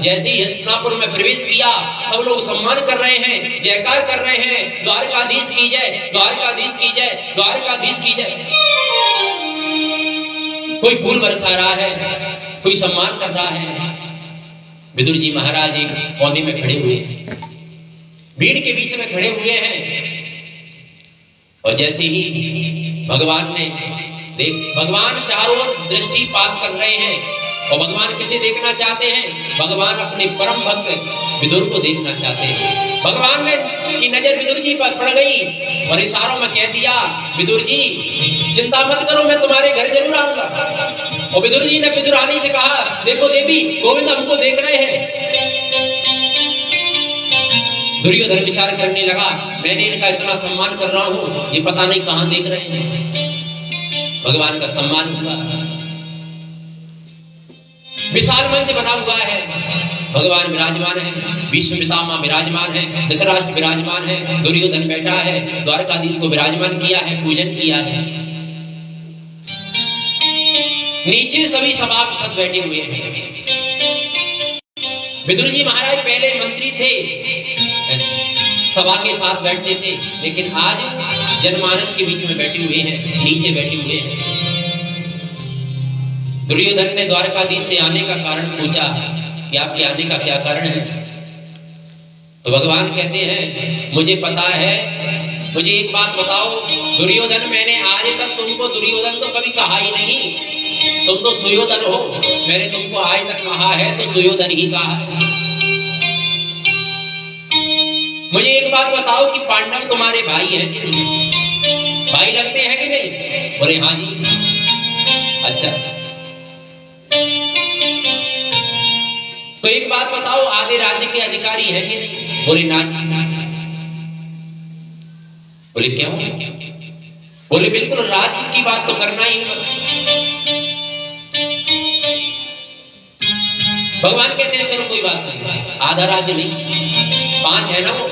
जैसे ही हस्तिनापुर में प्रवेश किया, सब लोग सम्मान कर रहे हैं, जयकार कर रहे हैं, द्वारकाधीश की जय, द्वारकाधीश की जय, द्वारकाधीश की जय। कोई फूल बरसा रहा है, कोई सम्मान कर रहा है। विदुर जी महाराज एक कोने में खड़े हुए हैं, भीड़ के बीच में खड़े हुए हैं, और जैसे ही भगवान चारों ओर दृष्टिपात कर रहे हैं, और भगवान किसे देखना चाहते हैं? भगवान अपने परम भक्त विदुर को देखना चाहते हैं। भगवान की नजर विदुर जी पर पड़ गई और इशारों में कह दिया, विदुर जी चिंता मत करो, मैं तुम्हारे घर जरूर आऊंगा। और विदुर जी ने विदुरानी से कहा, देखो देवी गोविंद हमको देख रहे हैं। दुर्योधन विचार करने लगा, मैंने इनका इतना सम्मान कर रहा हूं, ये पता नहीं कहां देख रहे हैं। भगवान का सम्मान हुआ, विशाल मंच बना हुआ है, भगवान विराजमान है, भीष्म पितामह विराजमान है, धृतराष्ट्र विराजमान है, दुर्योधन बैठा है, द्वारकाधीश को विराजमान किया है, पूजन किया है। नीचे सभी सभासद बैठे हुए हैं। विदुर जी महाराज पहले मंत्री थे, सभा के साथ बैठते थे, लेकिन आज जनमानस के बीच में बैठे हुए हैं, नीचे बैठे हुए हैं। दुर्योधन ने द्वारकाधीश से आने का कारण पूछा, कि आपके आने का क्या कारण है? तो भगवान कहते हैं मुझे पता है, मुझे एक बात बताओ दुर्योधन, मैंने आज तक तुमको दुर्योधन तो कभी कहा ही नहीं, तुम तो सुयोधन हो, मैंने तुमको आज तक कहा है तो सुयोधन ही कहा है। मुझे एक बात बताओ कि पांडव तुम्हारे भाई हैं कि नहीं, भाई लगते हैं कि नहीं? बोले हाँ जी। अच्छा, तो एक बात बताओ आधे राज्य के अधिकारी हैं कि नहीं? बोले ना। बोले क्यों? बोले बिल्कुल राज्य की बात तो करना ही है। भगवान कहते हैं चलो कोई बात नहीं, आधा राज्य नहीं, 5 है ना, वो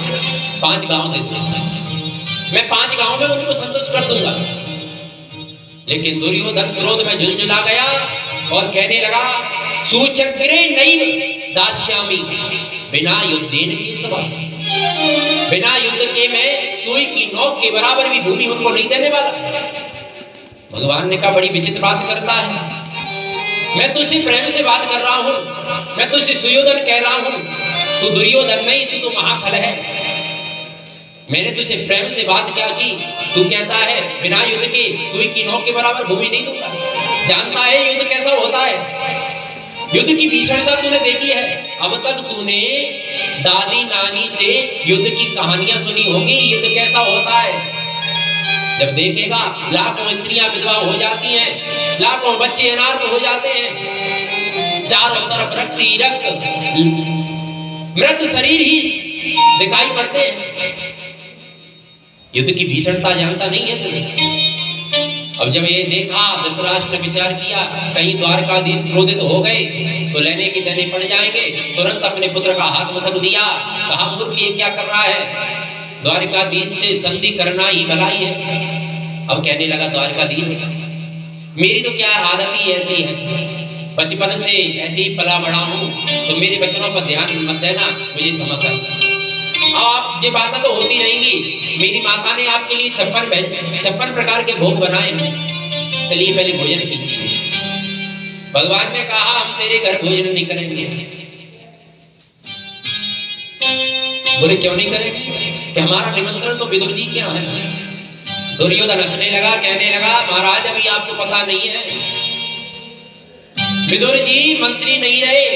5 गांव देते हैं, मैं 5 गांव में उनको संतुष्ट कर दूंगा। लेकिन दुर्योधन क्रोध में झुंझुला गया और कहने लगा सूचक्रे नहीं दास्यामी बिना युद्धेन के सवा, बिना युद्ध के मैं सुई की नोक के बराबर भी भूमि उनको नहीं देने वाला। भगवान ने कहा बड़ी विचित्र बात करता है, मैं तुझसे प्रेम से बात कर रहा हूं, मैं तुझसे सुयोधन कह रहा हूं, तू दुर्योधन नहीं, तू तो महाखल है। मैंने तुझसे प्रेम से बात क्या की, तू कहता है बिना युद्ध के सुई की नोक के बराबर भूमि नहीं दूंगा। जानता है युद्ध कैसा होता है, युद्ध की भीषणता तूने देखी है। अब तक तूने दादी नानी से युद्ध की कहानियां सुनी होगी, युद्ध कैसा होता है। जब देखेगा लाखों स्त्रियां विधवा हो जाती हैं, लाखों बच्चे अनाथ हो जाते हैं, चारों तरफ रक्त ही रक्त, मृत शरीर ही दिखाई पड़ते हैं। युद्ध की भीषणता जानता नहीं है तुम्हें। अब जब ये देखा धृतराष्ट्र ने विचार किया कहीं द्वारकाधीश क्रोधित हो गए तो लेने के देने पड़ जाएंगे, तुरंत अपने पुत्र का हाथ मसक दिया, कहा मूर्ख ये क्या कर रहा है, द्वारकाधीश से संधि करना ही भलाई है। अब कहने लगा द्वारकाधीश मेरी तो क्या आदत ही ऐसी है, बचपन से ऐसे ही पला बड़ा हूं, तो मेरे बच्चों पर ध्यान मत देना, मुझे समझ आता। आप ये बातें तो होती रहेंगी, मेरी माता ने आपके लिए 56 प्रकार के भोग बनाए हैं, चलिए पहले भोजन कीजिए। भगवान ने कहा हम तेरे घर भोजन नहीं करेंगे। बोले क्यों नहीं करेंगे, कि हमारा निमंत्रण तो विदुर जी क्या है। दुर्योधन हंसने लगा, कहने लगा महाराज अभी आपको पता नहीं है, विदुर जी मंत्री नहीं रहे,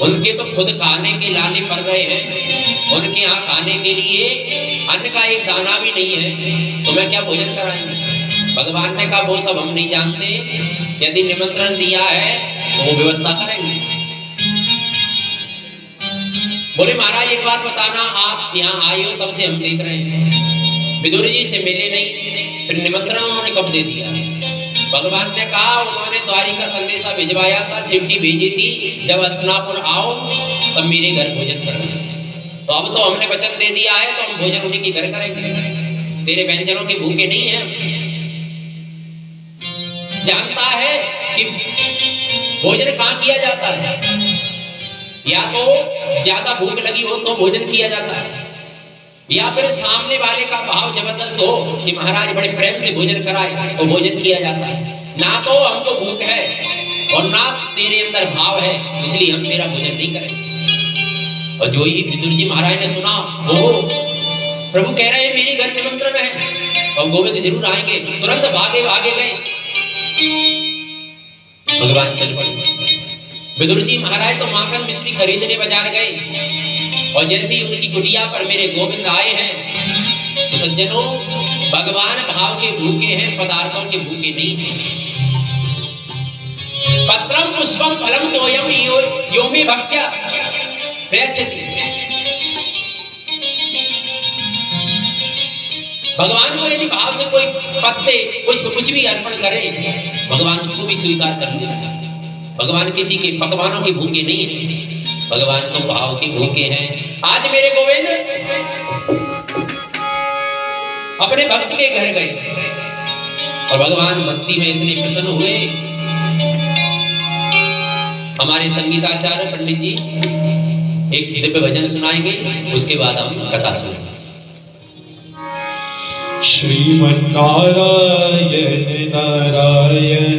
उनके तो खुद खाने के लाने पड़ रहे हैं, उनके यहाँ खाने के लिए अन्न का एक दाना भी नहीं है, तो मैं क्या भोजन कराएंगे। भगवान ने कहा वो सब हम नहीं जानते, यदि निमंत्रण दिया है तो वो व्यवस्था करेंगे। बोले महाराज एक बात बताना, आप यहाँ आए हो तब से हम देख रहे हैं, विदुर जी से मिले नहीं, फिर निमंत्रण उन्होंने कब दे दिया। भगवान ने कहा उन्होंने द्वारी का संदेशा भिजवाया था, चिट्ठी भेजी थी, जब हस्तिनापुर आओ तब मेरे घर भोजन करना। तो अब तो हमने वचन दे दिया है तो हम भोजन उन्हीं के घर करेंगे, तेरे व्यंजनों के भूखे नहीं हैं। जानता है कि भोजन कहाँ किया जाता है, या तो ज्यादा भूख लगी हो तो भोजन किया जाता है, या फिर सामने वाले का भाव जबरदस्त हो कि महाराज बड़े प्रेम से भोजन कराए तो भोजन किया जाता है। ना तो हमको भूख है और ना तेरे अंदर भाव है, इसलिए हम तेरा भोजन नहीं करेंगे। और जो ही विदुर जी महाराज ने सुना, ओ प्रभु कह रहे हैं मेरी घर निमंत्रण है और गोविंद जरूर आएंगे, तुरंत भागे भागे गए। भगवान चल पड़े। विदुर जी महाराज तो माखन मिश्री खरीदने बाजार गए और जैसे ही उनकी कुटिया पर मेरे गोविंद आए हैं तो सज्जनों भगवान भाव के भूखे हैं, पदार्थों के भूखे नहीं हैं। पत्रम पुष्पम फलम तोयम यो मे भक्त्या प्रयच्छति। भगवान को यदि भाव से कोई पत्ते कुछ भी अर्पण करे, भगवान उसको भी स्वीकार कर लेते। भगवान किसी के पकवानों के भूखे नहीं है, भगवान तो भाव के भूखे हैं। आज मेरे गोविंद अपने भक्त के घर गए और भगवान भक्ति में इतने प्रसन्न हुए। हमारे संगीताचार्य पंडित जी एक सीधे पे भजन सुनाएंगे, उसके बाद हम कथा सुनेंगे। श्रीमन्नारायण नारायण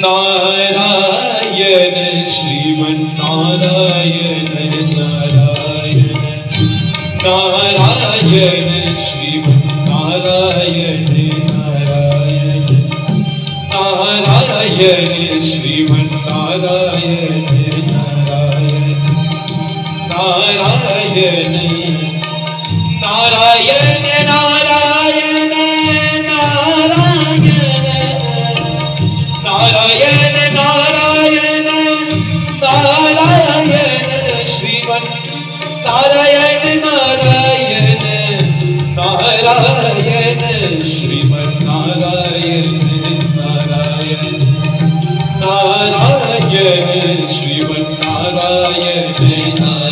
नारायण श्रीमन्नारायण नारायण नारायण श्रीमन्नारायण नारायण नारायण श्रीमन्नारायण नारायण नारायण नारायण नारायण नारायण नारायण नारायण नारायण श्रीमन् नारायण नारायण नारायण श्रीमन् नारायण नारायण नारायण श्रीमन् नारायण नारायण नारायण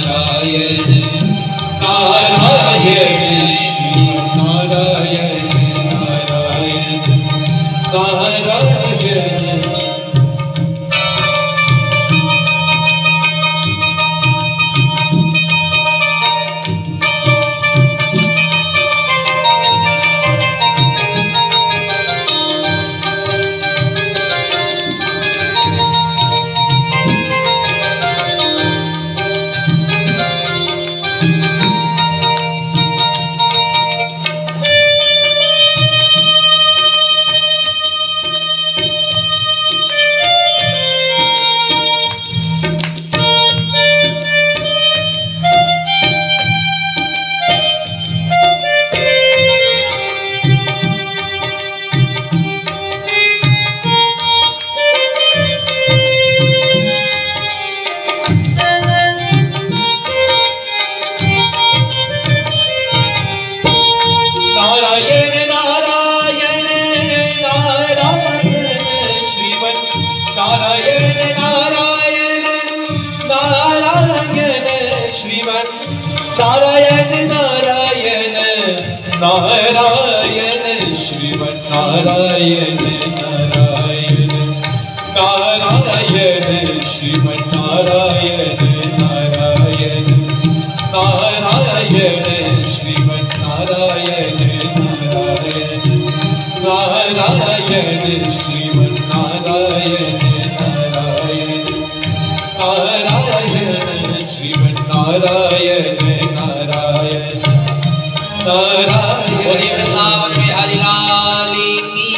श्रीमन् नारायण नारायण नारायण नारायण नारायण नारायण श्रीमन् नारायण नारायण नारायण श्रीमन् नारायण नारायण नारायण श्रीमन् नारायण नारायण नारायण श्रीमन् नारायण नारायण नारायण श्रीमन् नारायण नारायण बोलिए वृंदावन बिहारी लाल की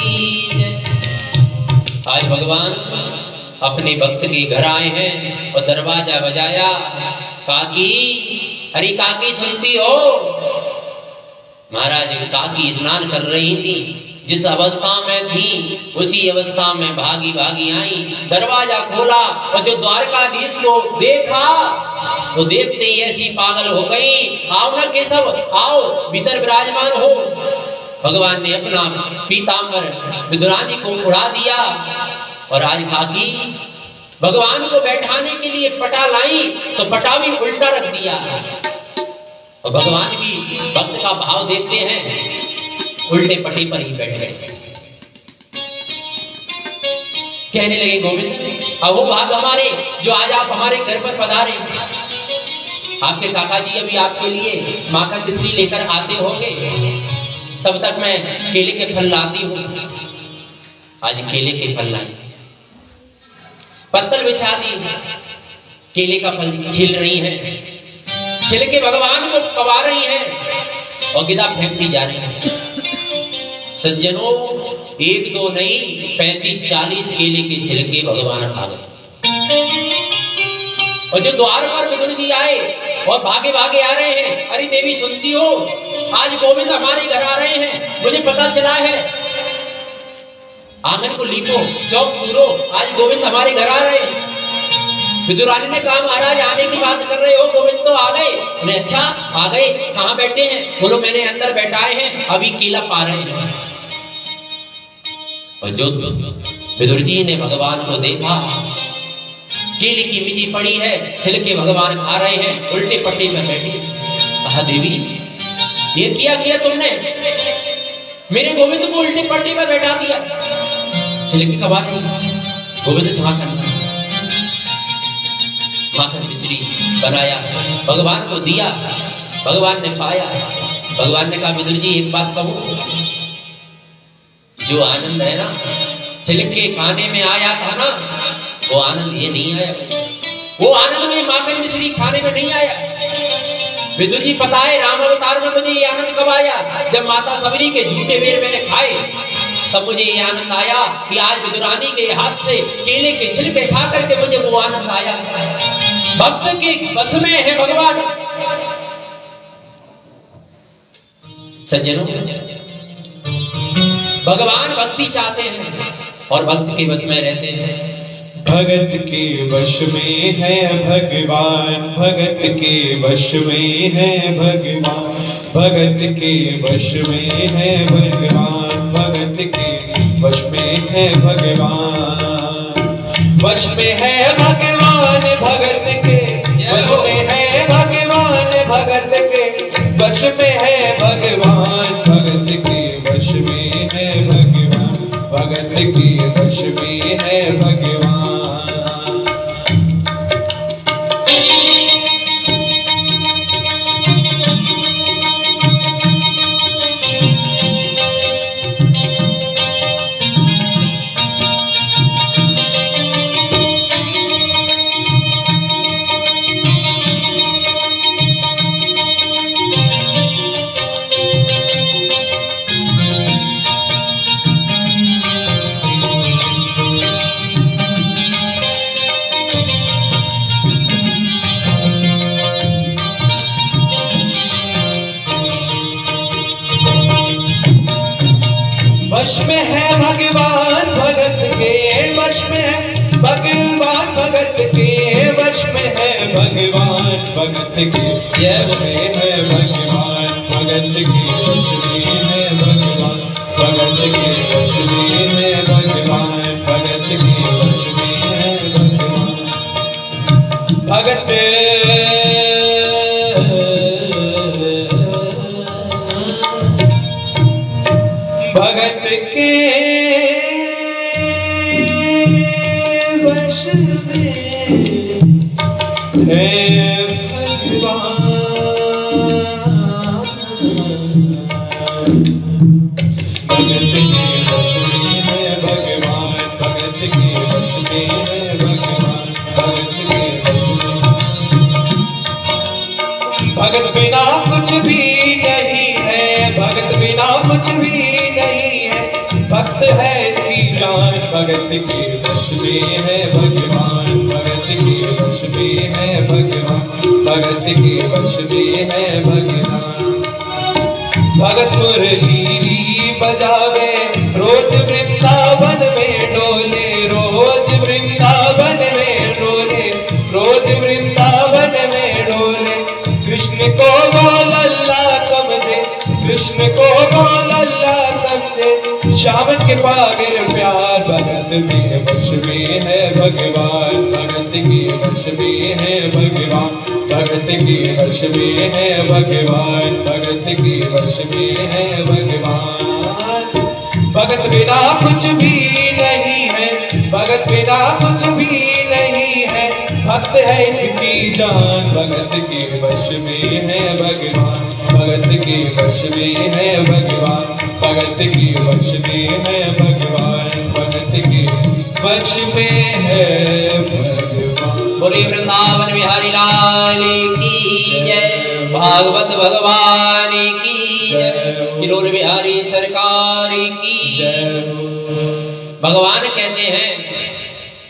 जय। आज भगवान अपने भक्त के घर आए हैं और दरवाजा बजाया। काकी, अरे काकी सुनती हो? महाराज काकी स्नान कर रही थी, जिस अवस्था में थी उसी अवस्था में भागी भागी आई, दरवाजा खोला और जो द्वारकाधीश को देखा तो देखते ही ऐसी पागल हो गई। आओ ना केशव, आओ भीतर विराजमान हो। भगवान ने अपना पीतांबर विदुरानी को उड़ा दिया और आज काकी भगवान को बैठाने के लिए पटा लाई तो पटा भी उल्टा रख दिया। और भगवान भी भक्त का भाव देखते हैं, उल्टे पट्टी पर ही बैठ गए। कहने लगे गोविंद, अब वो भाग हमारे जो आज आप हमारे घर पर पधारे। आपके काका जी अभी आपके लिए माखन मिश्री लेकर आते होंगे, तब तक मैं केले के फल लाती हूँ। आज केले के फल लाई, पत्तल बिछा दी, केले का फल छील रही हैं, छिल के भगवान को पवा रही हैं और गिदा फेंकती जा रही है। सज्जनों, एक दो नहीं 35-40 केले के छिलके भगवान खा गए। और जो द्वार पर विदुर जी आए और भागे भागे आ रहे हैं, अरे देवी सुनती हो, आज गोविंद हमारे घर आ रहे हैं, मुझे पता चला है। आंगन को लीपो, चौक पूरो, आज गोविंद हमारे घर आ रहे हैं। विदुरानी ने कहा महाराज आने की बात कर रहे हो, गोविंद तो आ गए। उन्हें अच्छा आ गए, कहाँ बैठे हैं? बोलो मैंने अंदर बैठाए हैं, अभी केला पा रहे हैं। और जो विदुर जी ने भगवान को देखा, केले की मिट्टी पड़ी है, छिलके भगवान खा रहे हैं, उल्टे पट्टे में बैठे। कहा देवी ये किया तुमने, मेरे गोविंद को उल्टे पट्टे में बैठा दिया। छिलके कब आते गोविंद कहाँ करना, माखन मिश्री बनाया, भगवान को दिया, भगवान ने पाया। भगवान ने कहा विदुर जी एक बात कहूं, जो आनंद है ना छिलके खाने में आया था ना, वो आनंद ये नहीं आया। वो आनंद में माखन मिश्री खाने में नहीं आया। विदुर जी पता है राम अवतार में मुझे ये आनंद कब आया? जब माता सबरी के झूठे बेर मैंने खाए, तब मुझे ये आनंद आया कि आज विदुरानी के हाथ से केले के छिलके खा करके मुझे वो आनंद आया। भक्त के बस में है भगवान। सज्जनों, भगवान भक्ति चाहते हैं और भक्त के वश में रहते हैं। भगत के वश में है भगवान, भगत के वश में है भगवान, भगत के वश में है भगवान, भगत के वश में है भगवान, वश में है भगवान भगत के, वश में है भगवान भगत के, वश में है भगवान भगत के वश में है भगवान, भगत के वश में है भगवान। वश में है भगवान भगत के, वश में है भगवान भगत के, वश में है भगवान भगत के, वश में है भगवान भगत के, वश में है भगवान भगत के, वश में है भगवान भगत के, वश में है भगवान भगत। भगत के वश में है भगवान, भगत के वश में है भगवान, भगत के वश में है भगवान, भगत के वश में। भगत बिना कुछ भी नहीं है, भगत बिना कुछ भी नहीं है, भक्त है इसकी जान, भगत के वश में है भगवान, भगत के वश में है भगवान, भगत के वश में है भगवान। भगत मुरली बजावे रोज वृंदावन में डोले, रोज वृंदावन में डोले, रोज वृंदावन में डोले। कृष्ण को वो लल्ला समझे, कृष्ण को वो लल्ला समझे, श्यामन के पागल प्यार। भगत के वश में है भगवान, भगत के वश में है भगवान, भगत के वश में है भगवान, भगत के वश में है भगवान। भगत बिना कुछ भी नहीं है, भगत बिना कुछ भी नहीं है, भक्त है इसकी जान, भगत के वश में है भगवान, भगत के वश में है भगवान, भगत के वश में है भगवान, भगत के वश में है भगवान। बोले वृंदावन बिहारी लाल की जय, भागवत भगवान की जय, किलोर बिहारी सरकार की जय। भगवान कहते हैं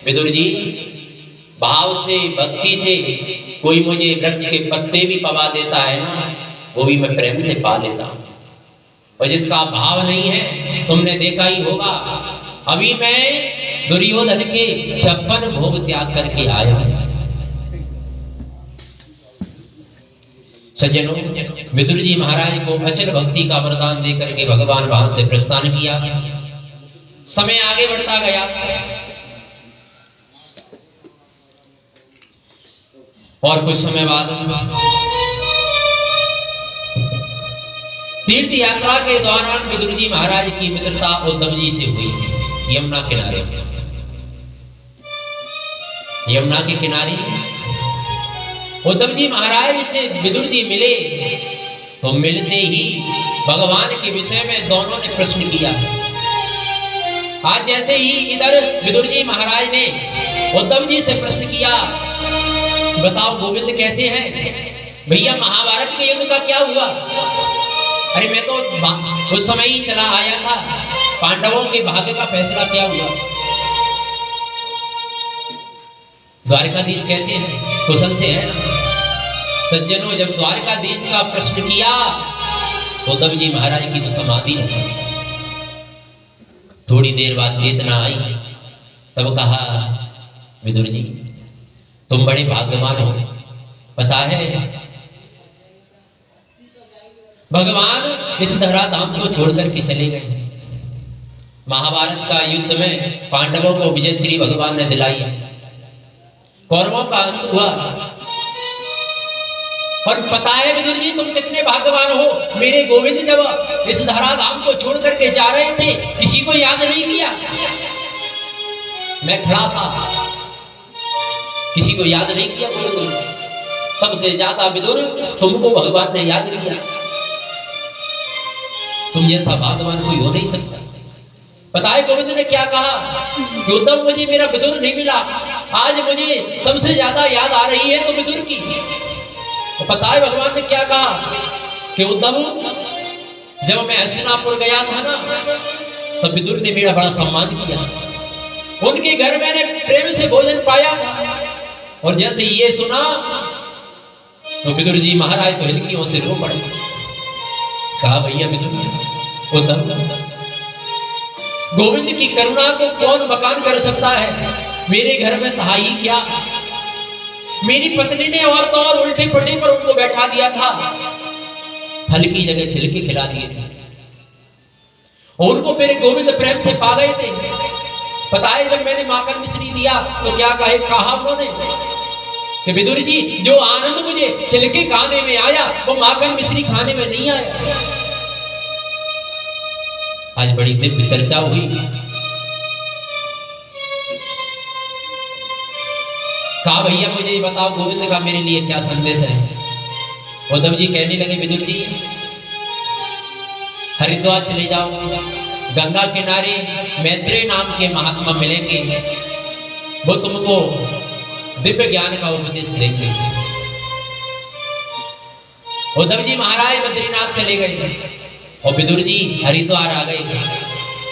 विदुर जी, भाव से भक्ति से कोई मुझे वृक्ष के पत्ते भी पवा देता है ना, वो भी मैं प्रेम से पा लेता हूं। और जिसका भाव नहीं है, तुमने देखा ही होगा, अभी मैं दुर्योधन के 56 भोग त्याग करके आया। सज्जनों, विदुर जी महाराज को अचल भक्ति का वरदान देकर के भगवान वहां से प्रस्थान किया। समय आगे बढ़ता गया और कुछ समय बाद तीर्थ यात्रा के दौरान विदुर जी महाराज की मित्रता उद्धव जी से हुई। यमुना किनारे, यमुना के किनारे उद्धव जी महाराज से विदुर जी मिले, तो मिलते ही भगवान के विषय में दोनों ने प्रश्न किया। आज जैसे ही इधर विदुर जी महाराज ने उद्धव जी से प्रश्न किया, बताओ गोविंद कैसे हैं? भैया महाभारत के युद्ध का क्या हुआ? अरे मैं तो उस समय ही चला आया था, पांडवों के भाग्य का फैसला क्या हुआ? द्वारकाधीश कैसे हैं? कुशल से है ना? सज्जनों, जब द्वारकाधीश का प्रश्न किया तो उद्धव जी महाराज की तो समाधि लगी। थोड़ी देर बाद चेतना आई, तब कहा, विदुर जी तुम बड़े भाग्यवान हो। पता है भगवान इस धराधाम को छोड़कर के चले गए। महाभारत का युद्ध में पांडवों को विजय श्री भगवान ने दिलाई है, कौरवों का अंत हुआ। और पता है विदुर जी तुम कितने भाग्यवान हो, मेरे गोविंद जब इस धराधाम को छोड़ करके जा रहे थे किसी को याद नहीं किया। मैं खड़ा था, किसी को याद नहीं किया। बोलो सबसे ज्यादा विदुर तुमको भगवान ने याद किया। तुम जैसा भाग्यवान कोई हो नहीं सकता। पता है गोविंद ने क्या कहा कि उद्धव मुझे मेरा विदुर नहीं मिला, आज मुझे सबसे ज्यादा याद आ रही है तो विदुर की। तो पता है भगवान ने क्या कहा कि उद्धव जब मैं हस्तिनापुर गया था ना, तब विदुर ने मेरा बड़ा सम्मान किया। उनके घर मैंने प्रेम से भोजन पाया था, और जैसे ये सुना तो विदुर जी महाराज तो हिलकियों से रो पड़े। कहा भैया विदुर, उद्धव गोविंद की करुणा को कौन मकान कर सकता है? मेरे घर में था ही क्या, मेरी पत्नी ने और तो और उल्टे पट्टे पर उनको बैठा दिया था, फल की जगह छिलके खिला दिए थे, और उनको मेरे गोविंद प्रेम से पा गए थे। पता है जब मैंने माखन मिश्री दिया तो क्या कहा उन्होंने कि विदुर जी जो आनंद मुझे छिलके खाने में आया वो माखन मिश्री खाने में नहीं आया। आज बड़ी दिव्य चर्चा हुई। कहा भैया मुझे बताओ गोविंद का मेरे लिए क्या संदेश है? उद्धव जी कहने लगे, विदुर जी हरिद्वार चले जाओ, गंगा किनारे मैत्रेय नाम के महात्मा मिलेंगे, वो तुमको दिव्य ज्ञान का उपदेश देंगे। उद्धव जी महाराज बद्रीनाथ चले गए और विदुर जी हरिद्वार आ गए,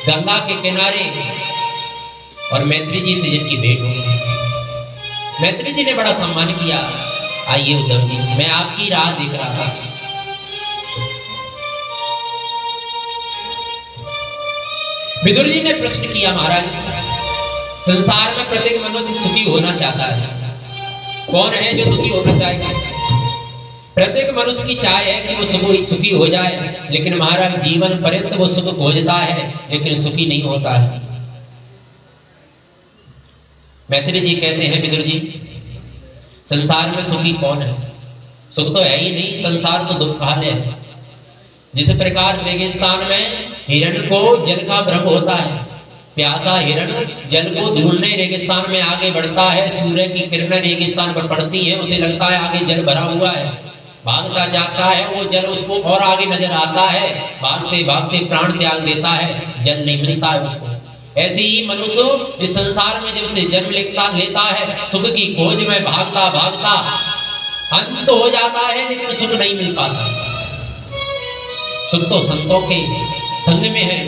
गंगा के किनारे, और मैत्री जी से जिनकी भेंट हुई। मैत्री जी ने बड़ा सम्मान किया। आइए उद्धव जी, मैं आपकी राह देख रहा था। विदुर जी ने प्रश्न किया, महाराज संसार में प्रत्येक मनुष्य सुखी होना चाहता है। कौन है जो दुखी होना चाहेगा? प्रत्येक मनुष्य की चाह है कि वो सुखी हो जाए, लेकिन महाराज जीवन पर्यंत वो सुख खोजता है लेकिन सुखी नहीं होता है। मैत्री जी कहते हैं, विदुर जी संसार में सुखी कौन है? सुख तो है ही नहीं, संसार तो दुखालय है। जिस प्रकार रेगिस्तान में हिरण को जल का भ्रम होता है, प्यासा हिरण जल को ढूंढने रेगिस्तान में आगे बढ़ता है, सूर्य की किरणें रेगिस्तान पर पड़ती है, उसे लगता है आगे जल भरा हुआ है, भागता जाता है, वो जल उसको और आगे नजर आता है, भागते भागते प्राण त्याग देता है, जल नहीं मिलता है उसको। ऐसे ही मनुष्य इस संसार में जब से जन्म लेता है, सुख की खोज में भागता भागता अंत हो जाता है, लेकिन सुख नहीं मिल पाता। सुख तो संतों के संग में है।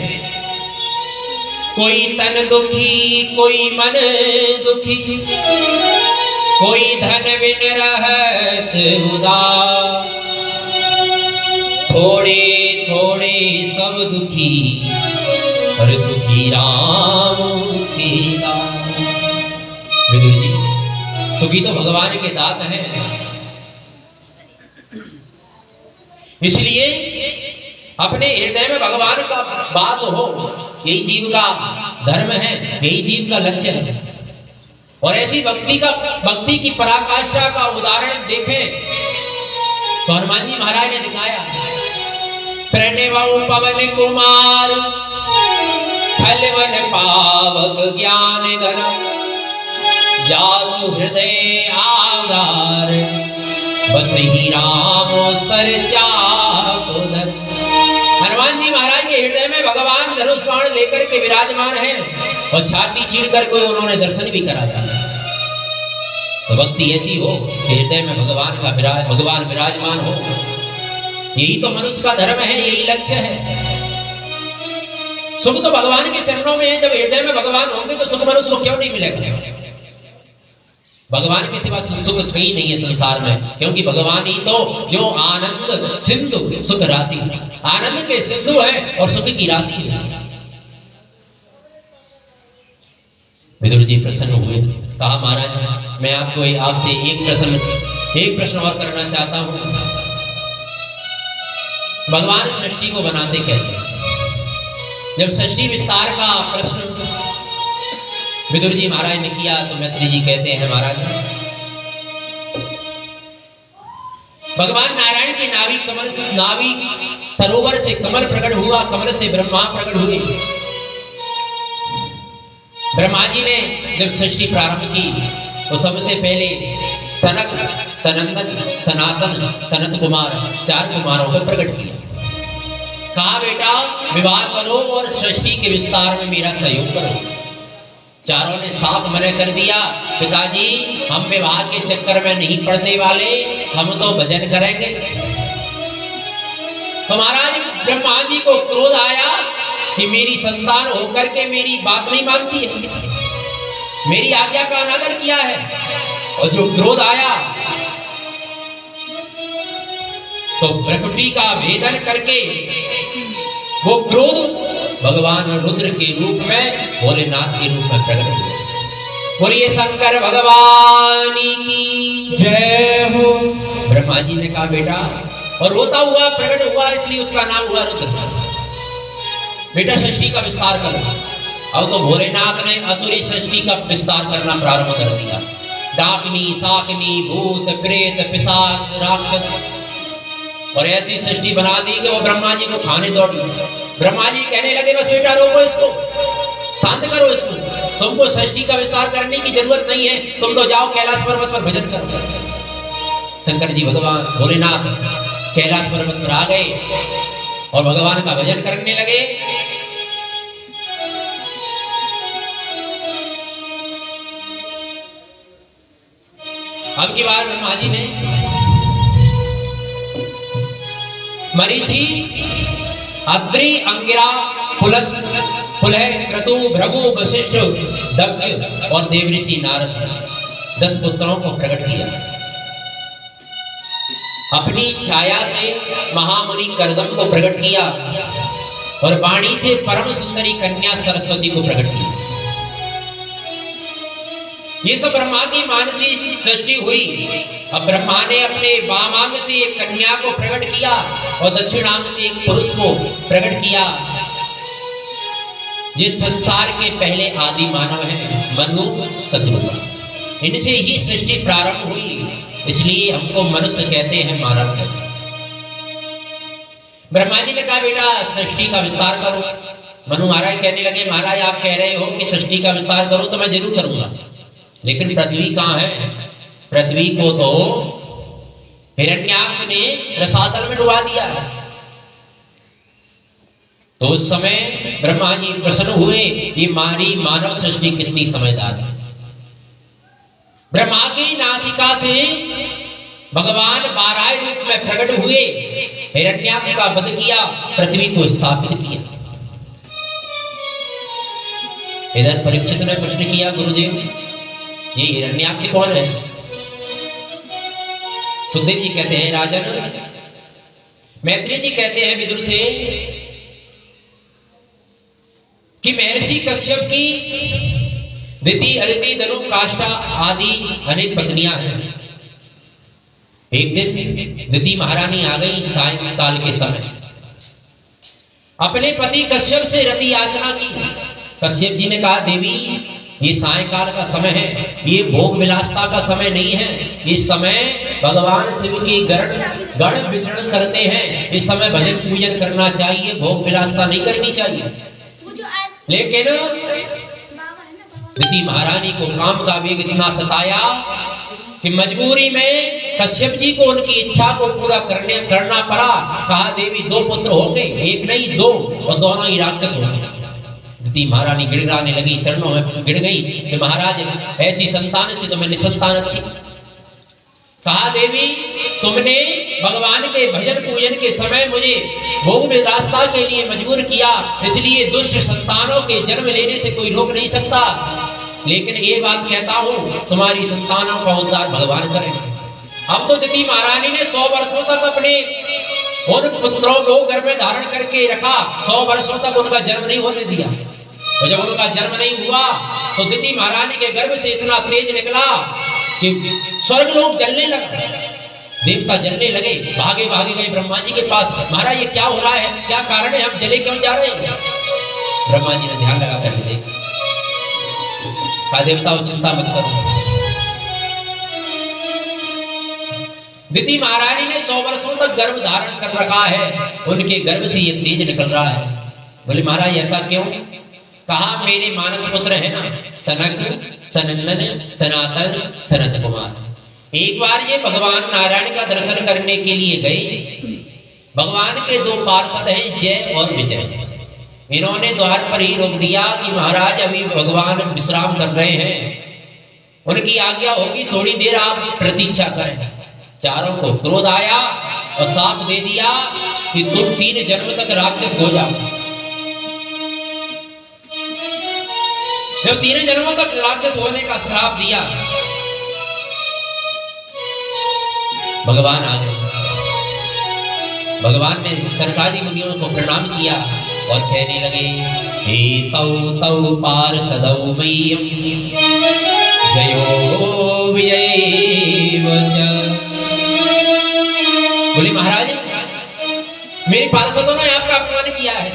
कोई तन दुखी, कोई मन दुखी, कोई धन बिन रहत उदास, थोड़े थोड़े सब दुखी, पर सुखी राम के दास। विदुर जी सुखी तो भगवान के दास हैं, इसलिए अपने हृदय में भगवान का वास हो, यही जीव का धर्म है, यही जीव का लक्ष्य है। और ऐसी भक्ति की पराकाष्ठा का उदाहरण देखें तो हनुमान जी महाराज ने दिखाया। प्रणव पवन कुमार फलवन पावक ज्ञान घन, जासु हृदय आधार, बस ही राम सर चाकोदर। हनुमान जी महाराज के हृदय में भगवान धनुष बाण लेकर के विराजमान है, और छाती चीर कर कोई उन्होंने दर्शन भी करा था। तो भक्ति ऐसी हो कि हृदय में भगवान विराजमान हो। यही तो मनुष्य का धर्म है, यही लक्ष्य है। सुख तो भगवान के चरणों में है। जब हृदय में भगवान होंगे तो सुख मनुष्य को क्यों नहीं मिलेगा? भगवान के सिवा सुख कहीं नहीं है संसार में, क्योंकि भगवान ही तो जो आनंद सिंधु सुख राशि, आनंद के सिंधु है और सुख की राशि है। विदुर जी प्रसन्न हुए, कहा महाराज मैं आपसे एक प्रश्न और करना चाहता हूं। भगवान सृष्टि को बनाते कैसे? जब सृष्टि विस्तार का प्रश्न विदुर जी महाराज ने किया तो मैत्री जी कहते हैं महाराज भगवान नारायण के नाभि सरोवर से कमल प्रकट हुआ, कमल से ब्रह्मा प्रकट हुए। ब्रह्मा जी ने जब सृष्टि प्रारंभ की तो सबसे पहले सनक, सनंदन, सनातन, सनत कुमार 4 कुमारों को प्रकट किया। कहा बेटा विवाह करो और सृष्टि के विस्तार में मेरा सहयोग करो। चारों ने साफ मना कर दिया, पिताजी हम विवाह के चक्कर में नहीं पड़ने वाले, हम तो भजन करेंगे। तो महाराज ब्रह्मा जी को क्रोध आया कि मेरी संतान होकर के मेरी बात नहीं मानती है, मेरी आज्ञा का अनादर किया है। और जो क्रोध आया तो प्रकृति का भेदन करके वो क्रोध भगवान रुद्र के रूप में, भोलेनाथ के रूप में प्रकट हुए। बोलिए शंकर भगवान की जय हो। ब्रह्मा जी ने कहा बेटा, और रोता हुआ प्रकट हुआ इसलिए उसका नाम हुआ रुद्र। बेटा सृष्टि का विस्तार करो। अब तो भोलेनाथ ने असुरी सृष्टि का विस्तार करना प्रारंभ कर दिया। डाकनी, साकनी, भूत, प्रेत, पिशाच, राक्षस और ऐसी सृष्टि बना दी कि वो ब्रह्मा जी को खाने दौड़ गए। ब्रह्मा जी कहने लगे बस बेटा रोको इसको, शांत करो इसको, तुमको सृष्टि का विस्तार करने की जरूरत नहीं है, तुम तो जाओ कैलाश पर्वत पर भजन करो। शंकर जी भगवान भोलेनाथ कैलाश पर्वत पर आ गए और भगवान का भजन करने लगे। अब की बार ब्रह्मा जी ने मरीचि, अद्रि, अंगिरा, पुलह, क्रतु, भृगु, वशिष्ठ, दक्ष और देवऋषि नारद 10 पुत्रों को प्रकट किया। अपनी छाया से महामुनि कर्दम को प्रकट किया और वाणी से परम सुंदरी कन्या सरस्वती को प्रकट किया। ये सब ब्रह्मा की मानसी सृष्टि हुई। अब ब्रह्मा ने अपने वामांग से एक कन्या को प्रकट किया और दक्षिणांग से एक पुरुष को प्रकट किया। जिस संसार के पहले आदि मानव हैं, मनु, शत्रुघ्न, इनसे ही सृष्टि प्रारंभ हुई, इसलिए हमको मनुष्य कहते हैं, मानव कहते हैं। ब्रह्मा जी ने कहा बेटा सृष्टि का विस्तार करो। मनु महाराज कहने लगे महाराज आप कह रहे हो कि सृष्टि का विस्तार करो तो मैं जरूर करूंगा, लेकिन पृथ्वी कहां है? पृथ्वी को तो हिरण्याक्ष ने रसातल में डुबा दिया है। तो उस समय ब्रह्मा जी प्रसन्न हुए, ये हमारी मानव सृष्टि कितनी समझदार है। ब्रह्मा की नासिका से भगवान बाराय रूप में प्रकट हुए, हिरण्याक्ष का वध किया, पृथ्वी को स्थापित किया। इधर परीक्षित ने प्रश्न किया गुरुदेव ये हिरण्याक्ष कौन है? सुखदेव जी कहते हैं राजन, मैत्री जी कहते हैं विदुर से कि महर्षि कश्यप की दिति, अदिति, धनु, काष्ठा आदि अनेक पत्नियां हैं। एक दिन दिति महारानी आ गई सायंकाल के समय, अपने पति कश्यप से रति याचना की। कश्यप जी ने कहा देवी ये सायंकाल का समय है, ये भोग विलासता का समय नहीं है। इस समय भगवान शिव की गण विचरण करते हैं, इस समय भजन पूजन करना चाहिए, भोग विलासता नहीं करनी चाहिए। लेकिन दिति महारानी को काम का वेग इतना सताया कि मजबूरी में कश्यप जी को उनकी इच्छा को पूरा करना पड़ा। कहा देवी 2 पुत्र होंगे, एक नहीं 2, और दोनों ही राक्षस होंगे। दिति महारानी गिड़गिड़ाने लगी, चरणों में गिड़ गई कि महाराज ऐसी संतान से तो मैं निसंतान अच्छी। कहा देवी तुमने भगवान के भजन पूजन के समय मुझे भोग विलासता के लिए मजबूर किया, इसलिए दुष्ट संतानों के जन्म लेने से कोई रोक नहीं सकता। लेकिन ये बात कहता हूँ तुम्हारी संतानों का उद्धार भगवान करें। अब तो दिति महारानी ने 100 वर्षों तक अपने उन पुत्रों को गर्भ में धारण करके रखा, 100 वर्षों तक उनका जन्म नहीं होने दिया। तो जब उनका जन्म नहीं हुआ तो दिति महारानी के गर्भ से इतना तेज निकला कि स्वर्ग लोग जलने लगा, देवता जलने लगे। भागे भागे गए ब्रह्मा जी के पास, महाराज ये क्या हो रहा है, क्या कारण है, हम जले क्यों जा रहे हैं? ब्रह्मा जी ने ध्यान लगा करके देखा, कहा देवताओं चिंता मत करो। दिति महारानी ने 100 वर्षों तक गर्भ धारण कर रखा है, उनके गर्भ से ये तेज निकल रहा है। बोले महाराज ऐसा क्यों? कहा मेरे मानस पुत्र है ना, सनक, सनंदन, सनातन, सनत कुमार। एक बार ये भगवान नारायण का दर्शन करने के लिए गए। भगवान के 2 पार्षद हैं, जय और विजय। इन्होंने द्वार पर ही रोक दिया कि महाराज अभी भगवान विश्राम कर रहे हैं, उनकी आज्ञा होगी, थोड़ी देर आप प्रतीक्षा करें। चारों को क्रोध आया और साफ दे दिया कि तुम 3 जन्म तक राक्षस हो जाओ। जब 3 जन्मों तक राक्षस होने का श्राप दिया, भगवान आ गए। भगवान ने सनकादि मुनियों को प्रणाम किया और कहने लगे, हे तौ तौ पार्षदौ मह्यम जयो विजय वच। बोले महाराज मेरे पार्षदों ने आपका अपमान किया है।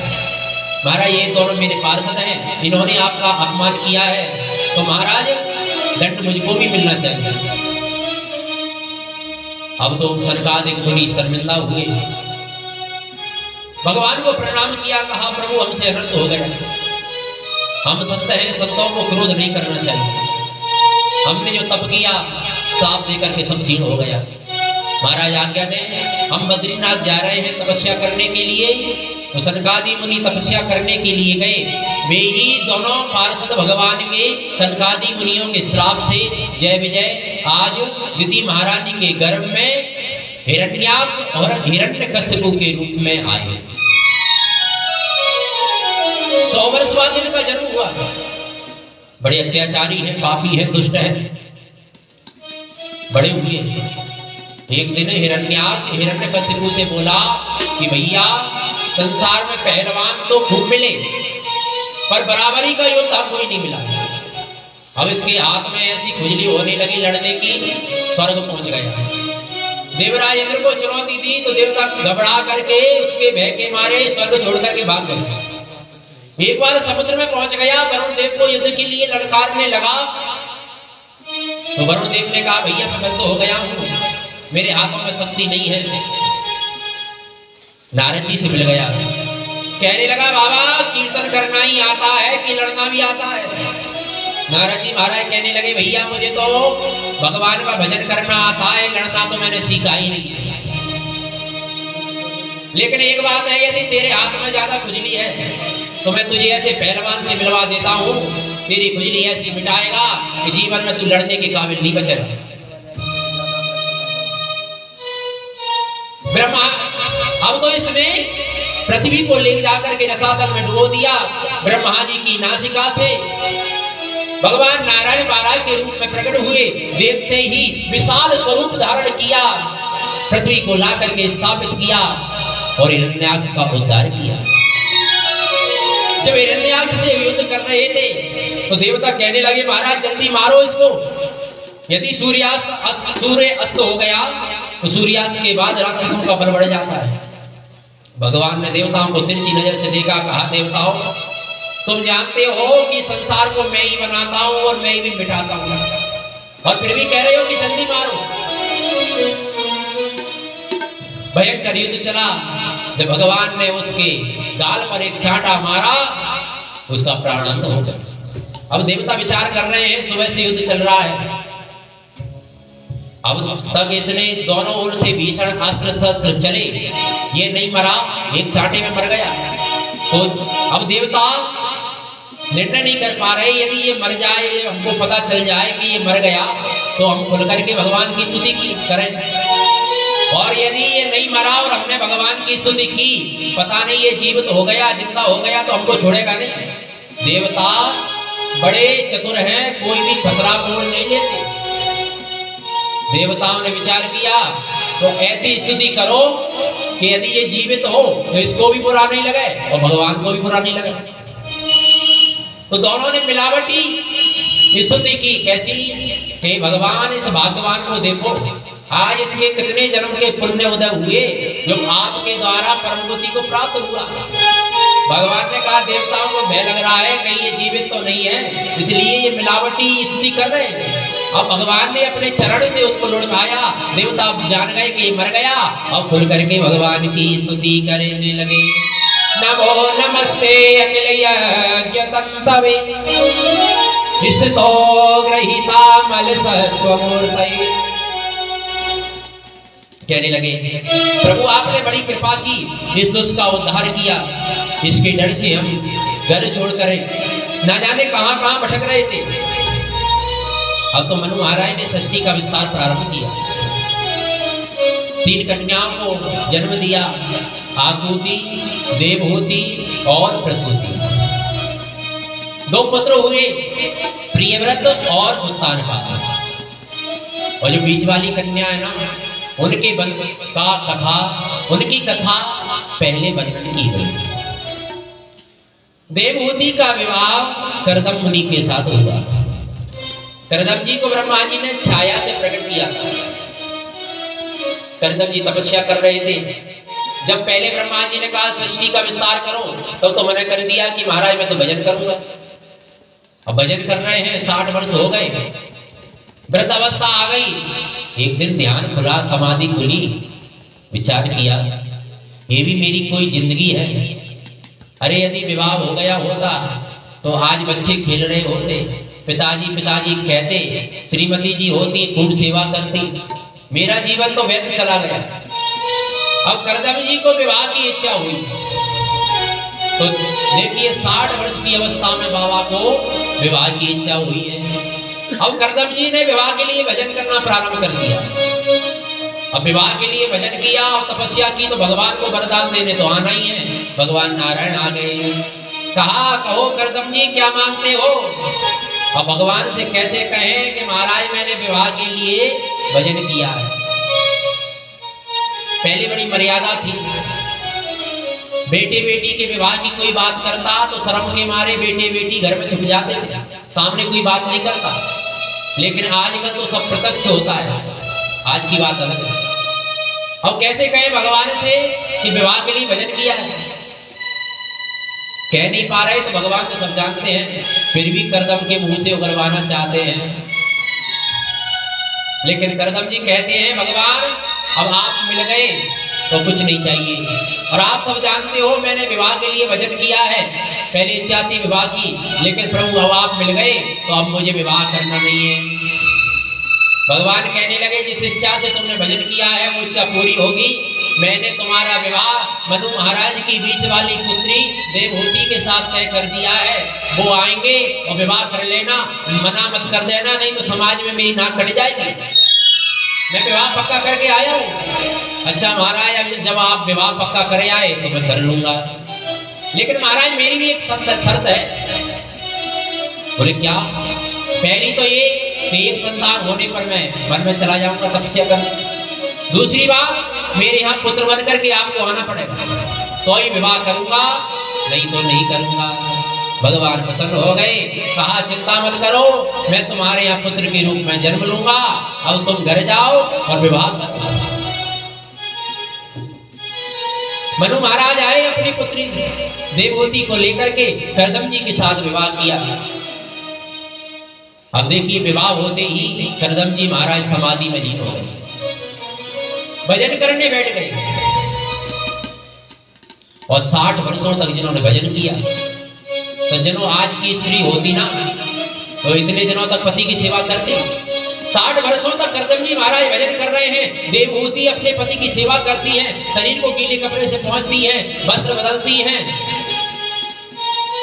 महाराज ये दोनों मेरे पार्षद हैं, इन्होंने आपका अपमान किया है, तो महाराज दंड मुझको भी मिलना चाहिए। अब तो सनकादिक मुनि शर्मिंदा हुए, भगवान को प्रणाम किया, कहा प्रभु हमसे अनर्थ हो गया, हम संत हैं, संतों को क्रोध नहीं करना चाहिए। हमने जो तप किया साफ देकर के सब क्षीण हो गया। महाराज आज्ञा दें, हम बद्रीनाथ जा रहे हैं तपस्या करने के लिए। तो सनकादि मुनि तपस्या करने के लिए गए। वे ही दोनों पार्षद भगवान के सनकादि मुनियों के श्राप से जय विजय आज दिति महारानी के गर्भ में हिरण्याक्ष और हिरण्यकश्यपु के रूप में आए। 100 वर्ष बाद इनका जन्म हुआ। बड़े अत्याचारी हैं, पापी हैं, दुष्ट हैं, बड़े हुए। एक दिन हिरण्याक्ष हिरण्यकश्यपु से बोला कि भैया संसार में पहलवान तो खूब मिले पर बराबरी का योद्धा कोई नहीं मिला। अब इसके हाथ में ऐसी खुजली होने लगी लड़ने की, स्वर्ग पहुंच गया। देवराज इंद्र को चुनौती दी तो देवता घबरा करके उसके भय के मारे स्वर्ग छोड़ करके भाग गए। एक बार समुद्र में पहुंच गया, वरुण देव को युद्ध के लिए ललकारने लगा तो वरुण देव ने कहा भैया मैं बंद हो गया हूं, मेरे हाथों में शक्ति नहीं है। नारद जी से मिल गया, कहने लगा बाबा कीर्तन करना ही आता है कि लड़ना भी आता है? नारद जी महाराज कहने लगे भैया मुझे तो भगवान का भजन करना आता है, लड़ना तो मैंने सीखा ही नहीं है। लेकिन एक बात है, यदि तेरे हाथ में ज्यादा खुजली है तो मैं तुझे ऐसे पहलवान से मिलवा देता हूँ, तेरी खुजली ऐसी मिटाएगा कि जीवन में तू लड़ने के काबिल नहीं बचेगा। ब्रह्मा अब तो इसने पृथ्वी को ले जाकर के रसातल में डुबो दिया। ब्रह्मा जी की नासिका से भगवान नारायण महाराज के रूप में प्रकट हुए, देखते ही विशाल स्वरूप धारण किया, पृथ्वी को ला करके स्थापित किया और हिरण्याक्ष का उद्धार किया। जब हिरण्याक्ष से युद्ध कर रहे थे तो देवता कहने लगे महाराज जल्दी मारो इसको। यदि सूर्य अस्त हो गया तो सूर्यास्त के बाद राक्षसों का बल बढ़ जाता है। भगवान ने देवताओं को तिरछी नजर से देखा, कहा देवताओं तुम जानते हो कि संसार को मैं ही बनाता हूं और मैं ही मिटाता हूं, और फिर भी कह रहे हो कि जल्दी मारो। भयंकर युद्ध चला। जब भगवान ने उसके गाल पर एक चांटा मारा उसका प्राणांत हो गया। अब देवता विचार कर रहे हैं, सुबह से युद्ध चल रहा है, अब तक इतने दोनों ओर से भीषण अस्त्र शस्त्र चले, ये नहीं मरा, एक चांटे में मर गया। तो अब देवता निर्णय नहीं कर पा रहे, यदि ये मर जाए, हमको पता चल जाए कि ये मर गया तो हम खुल करके भगवान की स्तुति करें। और यदि ये नहीं मरा और हमने भगवान की स्तुति की, पता नहीं ये जीवित हो गया, जिंदा हो गया, तो हमको छोड़ेगा नहीं। देवता बड़े चतुर हैं, कोई भी खतरा मोल नहीं लेते। देवताओं ने विचार किया तो ऐसी स्तुति करो कि यदि ये जीवित हो तो इसको भी बुरा नहीं लगे और भगवान को भी बुरा नहीं लगे। तो दोनों ने मिलावटी स्तुति की। कैसी? हे भगवान, इस भाग्यवान को देखो, आज इसके कितने जन्म के पुण्य उदय हुए जो आपके द्वारा परम गति को प्राप्त हुआ। भगवान ने कहा देवताओं को भय लग रहा है कहीं ये जीवित तो नहीं है, इसलिए ये मिलावटी स्तुति कर रहे हैं। अब भगवान ने अपने चरण से उसको लुढ़काया, देवता जान गए कि मर गया और खुल करके भगवान की स्तुति करने लगे। नमो नमस्ते अखिल यज्ञ तंतवे स्थितो ग्रहीता मल सत्वमूर्तये। कहने लगे प्रभु आपने बड़ी कृपा की, इस दुष्ट का उद्धार किया, इसके डर से हम घर छोड़कर न जाने कहां कहां भटक रहे थे। अब तो मनु महाराज ने सृष्टि का विस्तार प्रारंभ किया, 3 कन्याओं को जन्म दिया, आकुति, देवहूति और प्रसूति। 2 पुत्र हुए, प्रियव्रत और उत्तानपाद। और जो बीच वाली कन्या है ना, उनके वंश का कथा, उनकी कथा पहले वर्णन की गई। देवहूति का विवाह करदम मुनि के साथ हुआ। करदम जी को ब्रह्मा जी ने छाया से प्रकट किया था। करदम जी तपस्या कर रहे थे। जब पहले ब्रह्मा जी ने कहा सृष्टि का विस्तार करो, तब तो मैंने कर दिया कि महाराज मैं तो भजन करूंगा। अब भजन कर रहे हैं, 60 वर्ष हो गए, वृद्ध अवस्था आ गई। एक दिन ध्यान खुला, समाधि खुली, विचार किया ये भी मेरी कोई जिंदगी है। अरे यदि विवाह हो गया होता तो आज बच्चे खेल रहे होते, पिताजी पिताजी कहते, श्रीमती जी होती, खूब सेवा करती, मेरा जीवन तो व्यर्थ चला गया। अब करदम जी को विवाह की इच्छा हुई तो देखिए 60 वर्ष की अवस्था में बाबा को विवाह की इच्छा हुई है। अब करदम जी ने विवाह के लिए भजन करना प्रारंभ कर दिया। अब विवाह के लिए भजन किया और तपस्या की तो भगवान को वरदान देने तो आना ही है। भगवान नारायण आ गए, कहा कहो करदम जी क्या मांगते हो। अब भगवान से कैसे कहें कि महाराज मैंने विवाह के लिए भजन किया है। पहले बड़ी मर्यादा थी, बेटे बेटी के विवाह की कोई बात करता तो शर्म के मारे बेटे बेटी घर में छुप जाते थे, सामने कोई बात नहीं करता। लेकिन आजकल तो सब प्रत्यक्ष होता है, आज की बात अलग है। अब कैसे कहें भगवान से कि विवाह के लिए भजन किया है, कह नहीं पा रहे तो भगवान तो सब जानते हैं, फिर भी करदम के मुंह से उगलवाना चाहते हैं। लेकिन करदम जी कहते हैं भगवान अब आप मिल गए तो कुछ नहीं चाहिए, और आप सब जानते हो मैंने विवाह के लिए भजन किया है, पहले इच्छा थी विवाह की, लेकिन प्रभु अब आप मिल गए तो अब मुझे विवाह करना नहीं है। भगवान कहने लगे जिस इच्छा से तुमने भजन किया है वो इच्छा पूरी होगी। मैंने तुम्हारा विवाह मनु महाराज की बीच वाली पुत्री देवहूति के साथ तय कर दिया है, वो आएंगे और विवाह कर लेना, मना मत कर देना, नहीं तो समाज में मेरी नाक कट जाएगी। मैं विवाह पक्का करके आया हूँ। अच्छा महाराज जब आप विवाह पक्का करे आए तो मैं कर लूंगा, लेकिन महाराज मेरी भी एक शर्त है। बोले क्या? पहली तो ये कि एक संतान होने पर मैं वन में चला जाऊंगा तपस्या करने। दूसरी बात मेरे यहाँ पुत्र बन करके आपको आना पड़ेगा, तो ही विवाह करूंगा, नहीं तो नहीं करूंगा। भगवान प्रसन्न हो गए, कहा चिंता मत करो, मैं तुम्हारे यहाँ पुत्र के रूप में जन्म लूंगा, अब तुम घर जाओ और विवाह करो। मनु महाराज आए अपनी पुत्री देवहूति को लेकर के करदम जी के साथ विवाह किया। अब देखिए विवाह होते ही करदम जी महाराज समाधि में लीन हो गए, भजन करने बैठ गए, और 60 वर्षों तक जिन्होंने भजन किया, सज्जनों आज की स्त्री होती ना तो इतने दिनों तक पति की सेवा करती। 60 वर्षों तक करदम जी महाराज भजन कर रहे हैं, देवहूति अपने पति की सेवा करती हैं, शरीर को गीले कपड़े से पहुंचती हैं, वस्त्र बदलती हैं,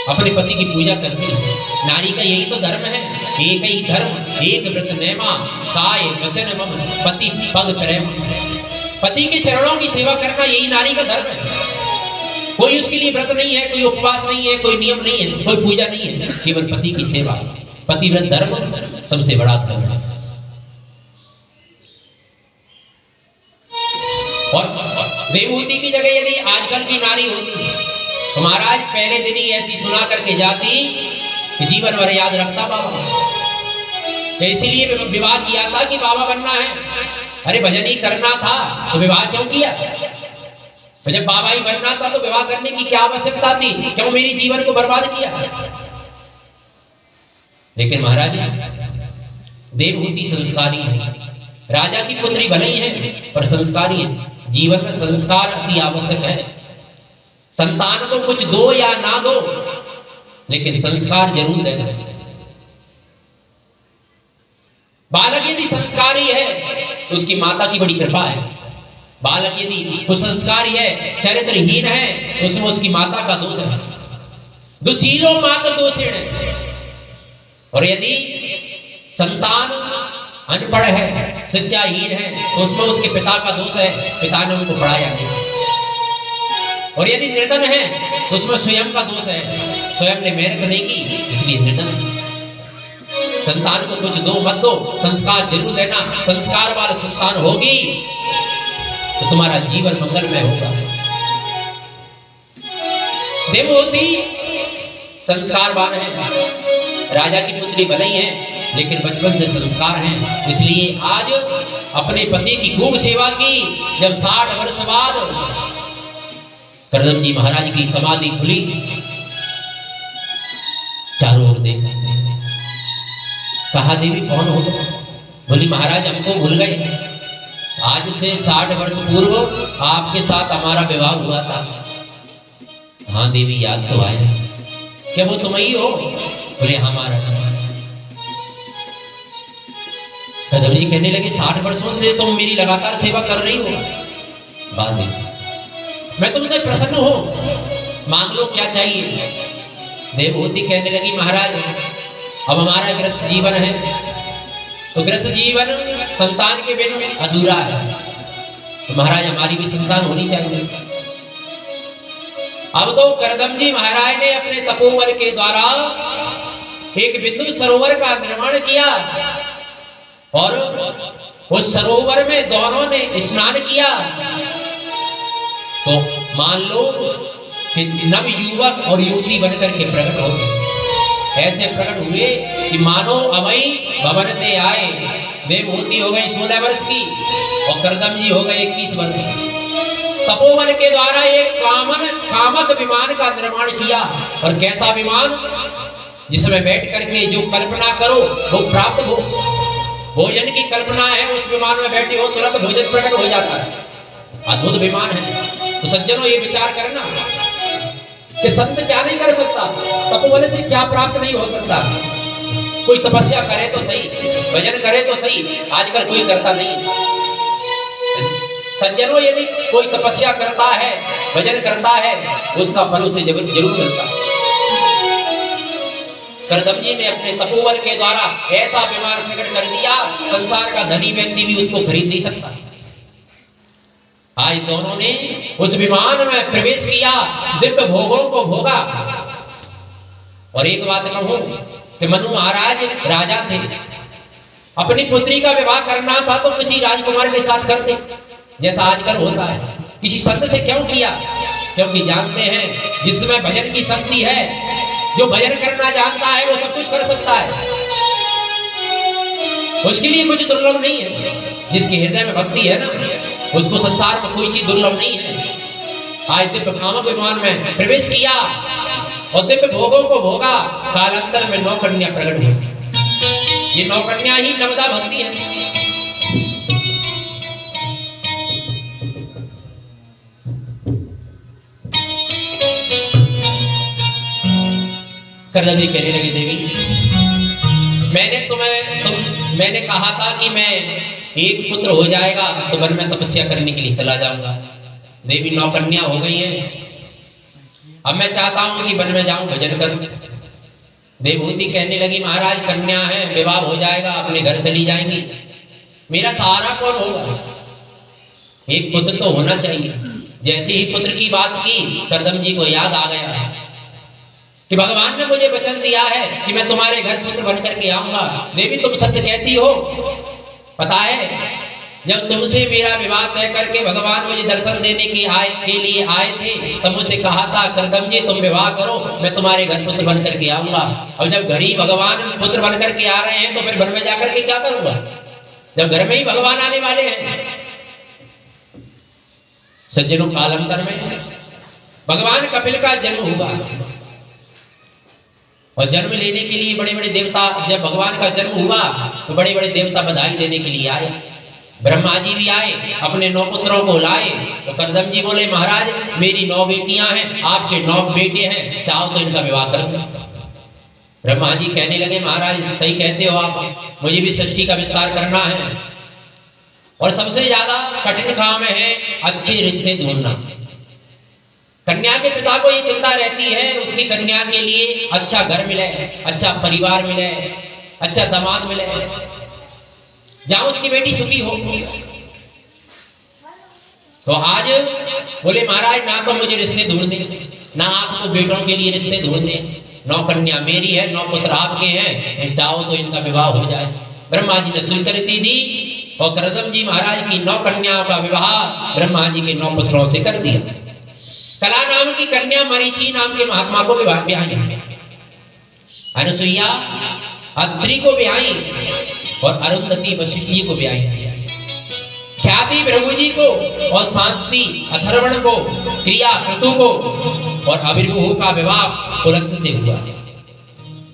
अपने पति की पूजा करती है। नारी का यही तो धर्म है। एक ही धर्म एक व्रत नेमा, काय वचन मम पति पग प्रेम। पति के चरणों की सेवा करना यही नारी का धर्म है। कोई उसके लिए व्रत नहीं है, कोई उपवास नहीं है, कोई नियम नहीं है, कोई पूजा नहीं है, केवल पति की सेवा। पतिव्रत धर्म सबसे बड़ा धर्म है। और विभूति की जगह यदि आजकल की नारी होती तो महाराज पहले दिन ही ऐसी सुना करके जाती कि जीवन भर याद रखता बाबा। तो इसीलिए विवाह किया था कि बाबा बनना है। अरे भजन ही करना था तो विवाह क्यों किया? तो जब बाबा ही बनना था तो विवाह करने की क्या आवश्यकता थी? क्यों मेरी जीवन को बर्बाद किया? लेकिन महाराज देवहूति संस्कारी है, राजा की पुत्री भले ही है पर संस्कारी है। जीवन में संस्कार अति आवश्यक है। संतान को कुछ दो या ना दो, लेकिन संस्कार जरूर देना। बालक यदि संस्कारी है तो उसकी माता की बड़ी कृपा है। बालक यदि कुसंस्कारी है, चरित्रहीन है, तो उसमें उसकी माता का दोष है। दुशीलो माता दोषिण है। और यदि संतान अनपढ़ है, शिक्षाहीन है, तो उसमें उसके पिता का दोष है, पिता ने उनको पढ़ाया नहीं। और यदि निर्धन है तो उसमें स्वयं का दोष है, स्वयं ने मेहनत नहीं की इसलिए निर्धन है। संतान को कुछ दो मत दो, संस्कार जरूर देना। संस्कार वाला संतान होगी तो तुम्हारा जीवन मंगलमय होगा। देवहूति संस्कारवान है, राजा की पुत्री भले ही है लेकिन बचपन से संस्कार हैं। इसलिए आज अपने पति की खूब सेवा की। जब 60 वर्ष बाद करदम जी महाराज की समाधि खुली, चारों ओर देखा, कहा देवी कौन हो? बोली महाराज हमको भूल गए। आज से 60 वर्ष पूर्व आपके साथ हमारा विवाह हुआ था। हाँ देवी याद तो आया। क्या वो तुम ही हो? बोले हमारा। कदम जी कहने लगे 60 वर्षों से तुम मेरी लगातार सेवा कर रही हो। बात देखो, मैं तुमसे प्रसन्न हूं, मांग लो क्या चाहिए। देवहूति कहने लगी महाराज अब हमारा गृहस्थ जीवन है, तो गृहस्थ जीवन संतान के बिना अधूरा है, तो महाराज हमारी भी संतान होनी चाहिए। अब तो करदम जी महाराज ने अपने तपोबल के द्वारा एक बिंदु सरोवर का निर्माण किया और उस सरोवर में दोनों ने स्नान किया। तो मान लो कि नव युवक और युवती बनकर के प्रकट हो गए। ऐसे प्रकट हुए कि मानो अवई भवन से आए। देवहूति हो गई 16 वर्ष की और करदम जी हो गए 21 वर्ष की। तपोवन के द्वारा एक कामक विमान का निर्माण किया। और कैसा विमान? जिसमें बैठ करके जो कल्पना करो वो प्राप्त हो। भोजन की कल्पना है, उस विमान में बैठे हो तुरंत भोजन प्रकट हो जाता है। अद्भुत विमान है। तो सज्जनों ये विचार करना कि संत क्या नहीं कर सकता, तपोवन से क्या प्राप्त नहीं हो सकता। कोई तपस्या करे तो सही, भजन करे तो सही, आजकल कोई करता नहीं। सज्जनों यदि कोई तपस्या करता है, भजन करता है, उसका फल उसे जरूर मिलता है। करदम जी ने अपने तपोबल के द्वारा ऐसा विमान प्रकट कर दिया, संसार का धनी व्यक्ति भी उसको खरीद नहीं सकता। आज दोनों ने उस विमान में प्रवेश किया, दिव्य भोगों को भोगा। और एक बात कहूं कि मनु महाराज राजा थे, अपनी पुत्री का विवाह करना था तो किसी राजकुमार के साथ करते, जैसा आजकल होता है। किसी संत से क्यों किया? क्योंकि जानते हैं जिसमें भजन की शक्ति है, जो भजन करना जानता है वो सब कुछ कर सकता है। उसके लिए कुछ दुर्लभ नहीं है। जिसके हृदय में भक्ति है ना, उसको संसार में कोई चीज दुर्लभ नहीं है। आज दिव्य कामक विमान में प्रवेश किया और दिव्य भोगों को भोगा। कालांतर में 9 कन्या प्रकट हुई। ये 9 कन्या ही नवदा भक्ति है। करदम जी कहने लगे देवी मैंने कहा था कि मैं एक पुत्र हो जाएगा तो वन में तपस्या करने के लिए चला जाऊंगा। देवी 9 कन्या हो गई हैं। अब मैं चाहता हूं कि वन में जाऊं, भजन करूं। देवहूति कहने लगी, महाराज कन्या है, विवाह हो जाएगा, अपने घर चली जाएंगी, मेरा सहारा कौन होगा? एक पुत्र तो होना चाहिए। जैसे ही पुत्र की बात की, करदम जी को याद आ गया कि भगवान ने मुझे वचन दिया है कि मैं तुम्हारे घर पुत्र बन करके आऊंगा। देवी तुम सत्य कहती हो। पता है, जब तुमसे मेरा विवाह तय करके भगवान मुझे दर्शन देने के लिए आए थे, तब मुझसे कहा था, करदम जी तुम विवाह करो, मैं तुम्हारे घर पुत्र बन करके आऊंगा। अब जब घर ही भगवान पुत्र बन करके आ रहे हैं, तो फिर वन में जाकर के क्या करूंगा, जब घर में ही भगवान आने वाले हैं। सज्जनों, कालांतर में भगवान कपिल का जन्म हुआ और जन्म लेने के लिए बड़े बड़े देवता, जब भगवान का जन्म हुआ तो बड़े बड़े देवता बधाई देने के लिए आए। ब्रह्मा जी भी आए, अपने 9 पुत्रों को लाए। तो करदम जी बोले, महाराज मेरी 9 बेटियां हैं, आपके 9 बेटे हैं, चाहो तो इनका विवाह कर दो। ब्रह्मा जी कहने लगे, महाराज सही कहते हो आप, मुझे भी सृष्टि का विस्तार करना है और सबसे ज्यादा कठिन काम है अच्छे रिश्ते ढूंढना। कन्या के पिता को ये चिंता रहती है उसकी कन्या के लिए अच्छा घर मिले, अच्छा परिवार मिले, अच्छा दामाद मिले, जहां उसकी बेटी सुखी हो। तो आज बोले, महाराज ना तो मुझे रिश्ते ढूंढ दे, ना आपको बेटों के लिए रिश्ते ढूंढ दे। 9 कन्या मेरी है, 9 पुत्र आपके हैं, चाहो तो इनका विवाह हो जाए। ब्रह्मा जी ने स्वीकृति दी और करदम जी महाराज की 9 कन्याओं का विवाह ब्रह्मा जी के 9 पुत्रों से कर दिया। कला नाम की कन्या मरीचि नाम के महात्मा को ब्याही, अनुसुईया अत्रि को ब्याही और अरुंधति वशिष्ठ जी को ब्याही। ख्याति भृगु जी को और शांति अथर्वण को, क्रिया क्रतु को और अभिर्भु का विवाह पुलस्त से हुआ।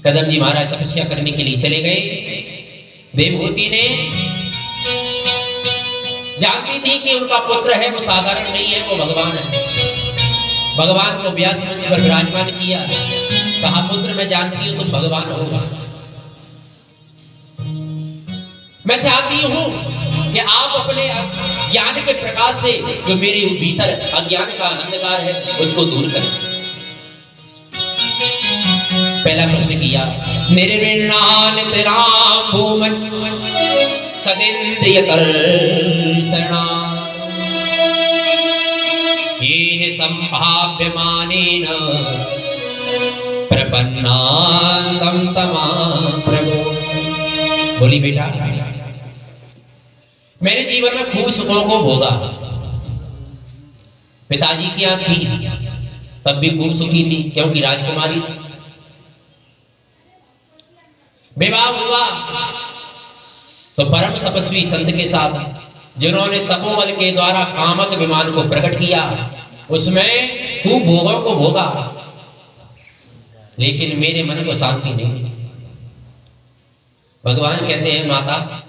कदम जी महाराज तपस्या करने के लिए चले गए। देवहूति ने जानती थी कि उनका पुत्र है वो साधारण नहीं है, वो भगवान है। भगवान को व्यास मंच पर विराजमान किया, कहा, पुत्र मैं जानती हूं तुम भगवान होगा, मैं चाहती हूं कि आप अपने ज्ञान के प्रकाश से जो मेरे भीतर अज्ञान का अंधकार है उसको दूर करें। पहला प्रश्न किया, निर्विण्णानितरां भूमन् सदिन्द्रियतर्षणा येन संभाव्यमानेन प्रपन्नान्तं तमां प्रभो। बोली, बेटा मैंने जीवन में खूब सुखों को भोगा। पिताजी की आंख थी तब भी खूब सुखी थी क्योंकि राजकुमारी थी। विवाह हुआ तो परम तपस्वी संत के साथ, जिन्होंने तपोबल के द्वारा कामक विमान को प्रकट किया, उसमें खूब भोगों को भोगा, लेकिन मेरे मन को शांति नहीं। भगवान कहते हैं, माता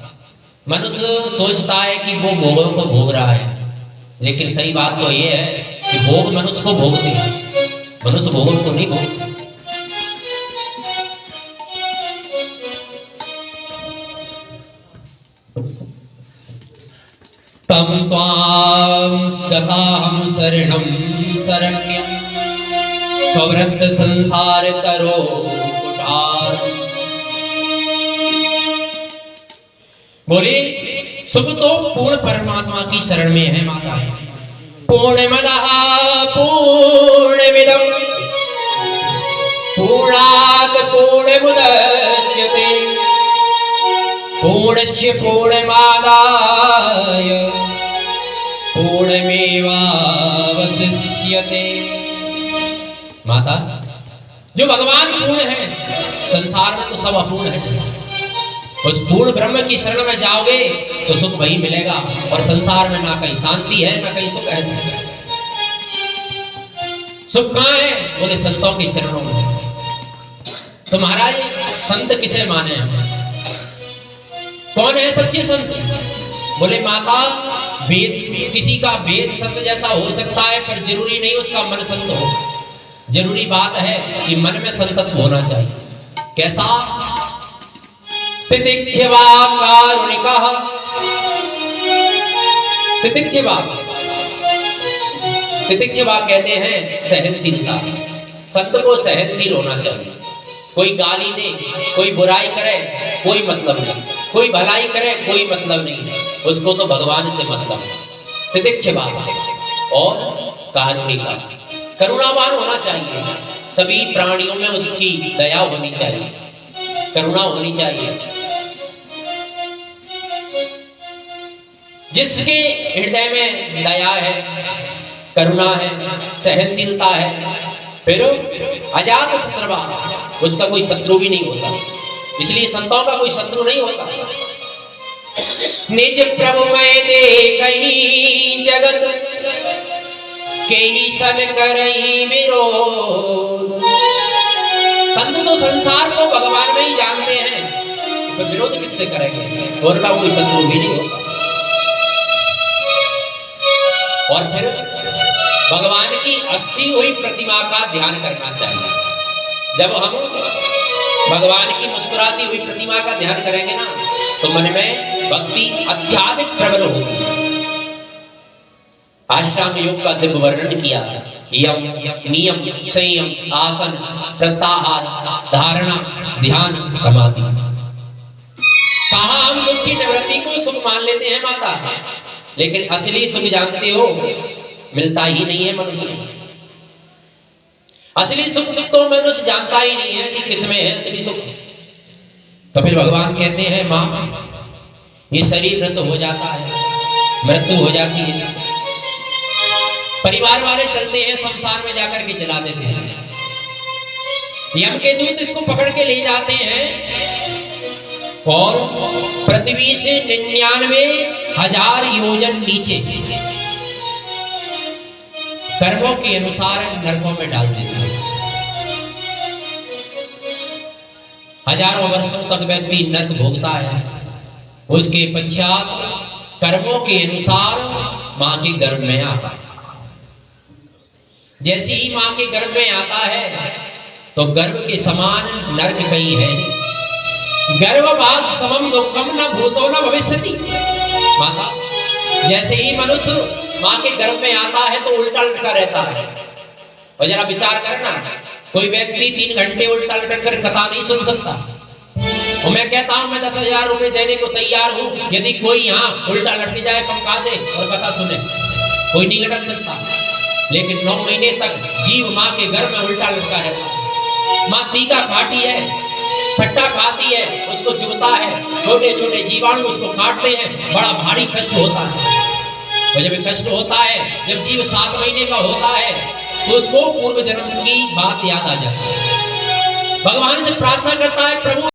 मनुष्य सोचता है कि वो भोगों को भोग रहा है, लेकिन सही बात तो ये है कि भोग मनुष्य को भोगते हैं, मनुष्य भोगों को नहीं भोगते। तम त्वां गताहं शरणं शरण्यं स्ववृत्त संसार तरो कुठार। बोले, सुख तो पूर्ण परमात्मा की शरण में है माता। पूर्णमदः पूर्णमिदं पूर्णात् पूर्णमुदच्यते पूर्णस्य पूर्णमादाय पूर्णमेवावशिष्यते। माता, जो भगवान पूर्ण है, संसार में तो सब अपूर्ण है। उस पूर्ण ब्रह्म की शरण में जाओगे तो सुख वही मिलेगा, और संसार में ना कहीं शांति है ना कहीं सुख है। सुख कहाँ है? बोले, संतों के चरणों में। तो महाराज संत किसे माने हम? कौन है सच्चे संत? बोले, माता किसी का वेश संत जैसा हो सकता है, पर जरूरी नहीं उसका मन संत हो। जरूरी बात है कि मन में संतत्व होना चाहिए। कैसा? तितिक्षवा कारुणिकः। तितिक्षवा कहते हैं सहनशीलता। संत को सहनशील होना चाहिए। कोई गाली दे, कोई बुराई करे, कोई मतलब नहीं, कोई भलाई करे, कोई मतलब नहीं, उसको तो भगवान से मतलब है। तितिक्ष बात और कारुणिक, करुणावान होना चाहिए। सभी प्राणियों में उसकी दया होनी चाहिए, करुणा होनी चाहिए। जिसके हृदय में दया है, करुणा है, सहनशीलता है, फिर अजात शत्रुवा, उसका कोई शत्रु भी नहीं होता। इसलिए संतों का कोई शत्रु नहीं होता। निज प्रभु मैं देखहि जगत केई सन करहि विरोध। संत तो संसार को भगवान में ही जानते हैं, तो विरोध किससे करेंगे? और का कोई शत्रु भी नहीं होता। और फिर भगवान की अस्थि हुई प्रतिमा का ध्यान करना चाहिए। जब हम भगवान की मुस्कुराती हुई प्रतिमा का ध्यान करेंगे ना, तो मन में भक्ति अत्याधिक प्रबल होगी। अष्टांग योग का दिव्य वर्णन किया। यम, नियम, संयम, आसन, प्रत्याहार, धारणा, ध्यान, समाधि। कहा हम दुखी निवृत्ति को सुख मान लेते हैं माता, लेकिन असली सुख जानते हो मिलता ही नहीं है मनुष्य को। असली सुख तो मनुष्य जानता ही नहीं है कि किसमें है असली सुख। तो फिर भगवान कहते हैं मां, ये शरीर मृत हो जाता है, मृत्यु हो जाती है, परिवार वाले चलते हैं शमशान में जाकर के जला देते हैं। यम के दूत इसको पकड़ के ले जाते हैं और पृथ्वी से 99,000 योजन नीचे कर्मों के अनुसार नरकों में डाल देते हैं। हजारों वर्षों तक व्यक्ति नरक भोगता है। उसके पश्चात कर्मों के अनुसार मां के गर्भ में आता है। जैसे ही मां के गर्भ में आता है तो गर्भ के समान नरक कहीं है नहीं। गर्भवास समम दुखम न भूतो न भविष्यति। माता, जैसे ही मनुष्य मां के गर्भ में आता है तो उल्टा लटका रहता है। और जरा विचार करना, कोई व्यक्ति 3 घंटे उल्टा लटक कर कथा नहीं सुन सकता। और मैं कहता हूं मैं 10,000 रुपए देने को तैयार हूं, यदि कोई यहाँ उल्टा लटक जाए पंखा से और कथा सुने, कोई नहीं लटक सकता। लेकिन 9 महीने तक जीव मां के गर्भ में उल्टा लटका रहता है। मां तीखा खाती है, खट्टा खाती है, उसको चुभता है, छोटे छोटे जीवाणु उसको काटते हैं, बड़ा भारी कष्ट होता है। और जब कष्ट होता है, जब जीव 7 महीने का होता है, तो उसको पूर्व जन्म की बात याद आ जाती है। भगवान से प्रार्थना करता है, प्रभु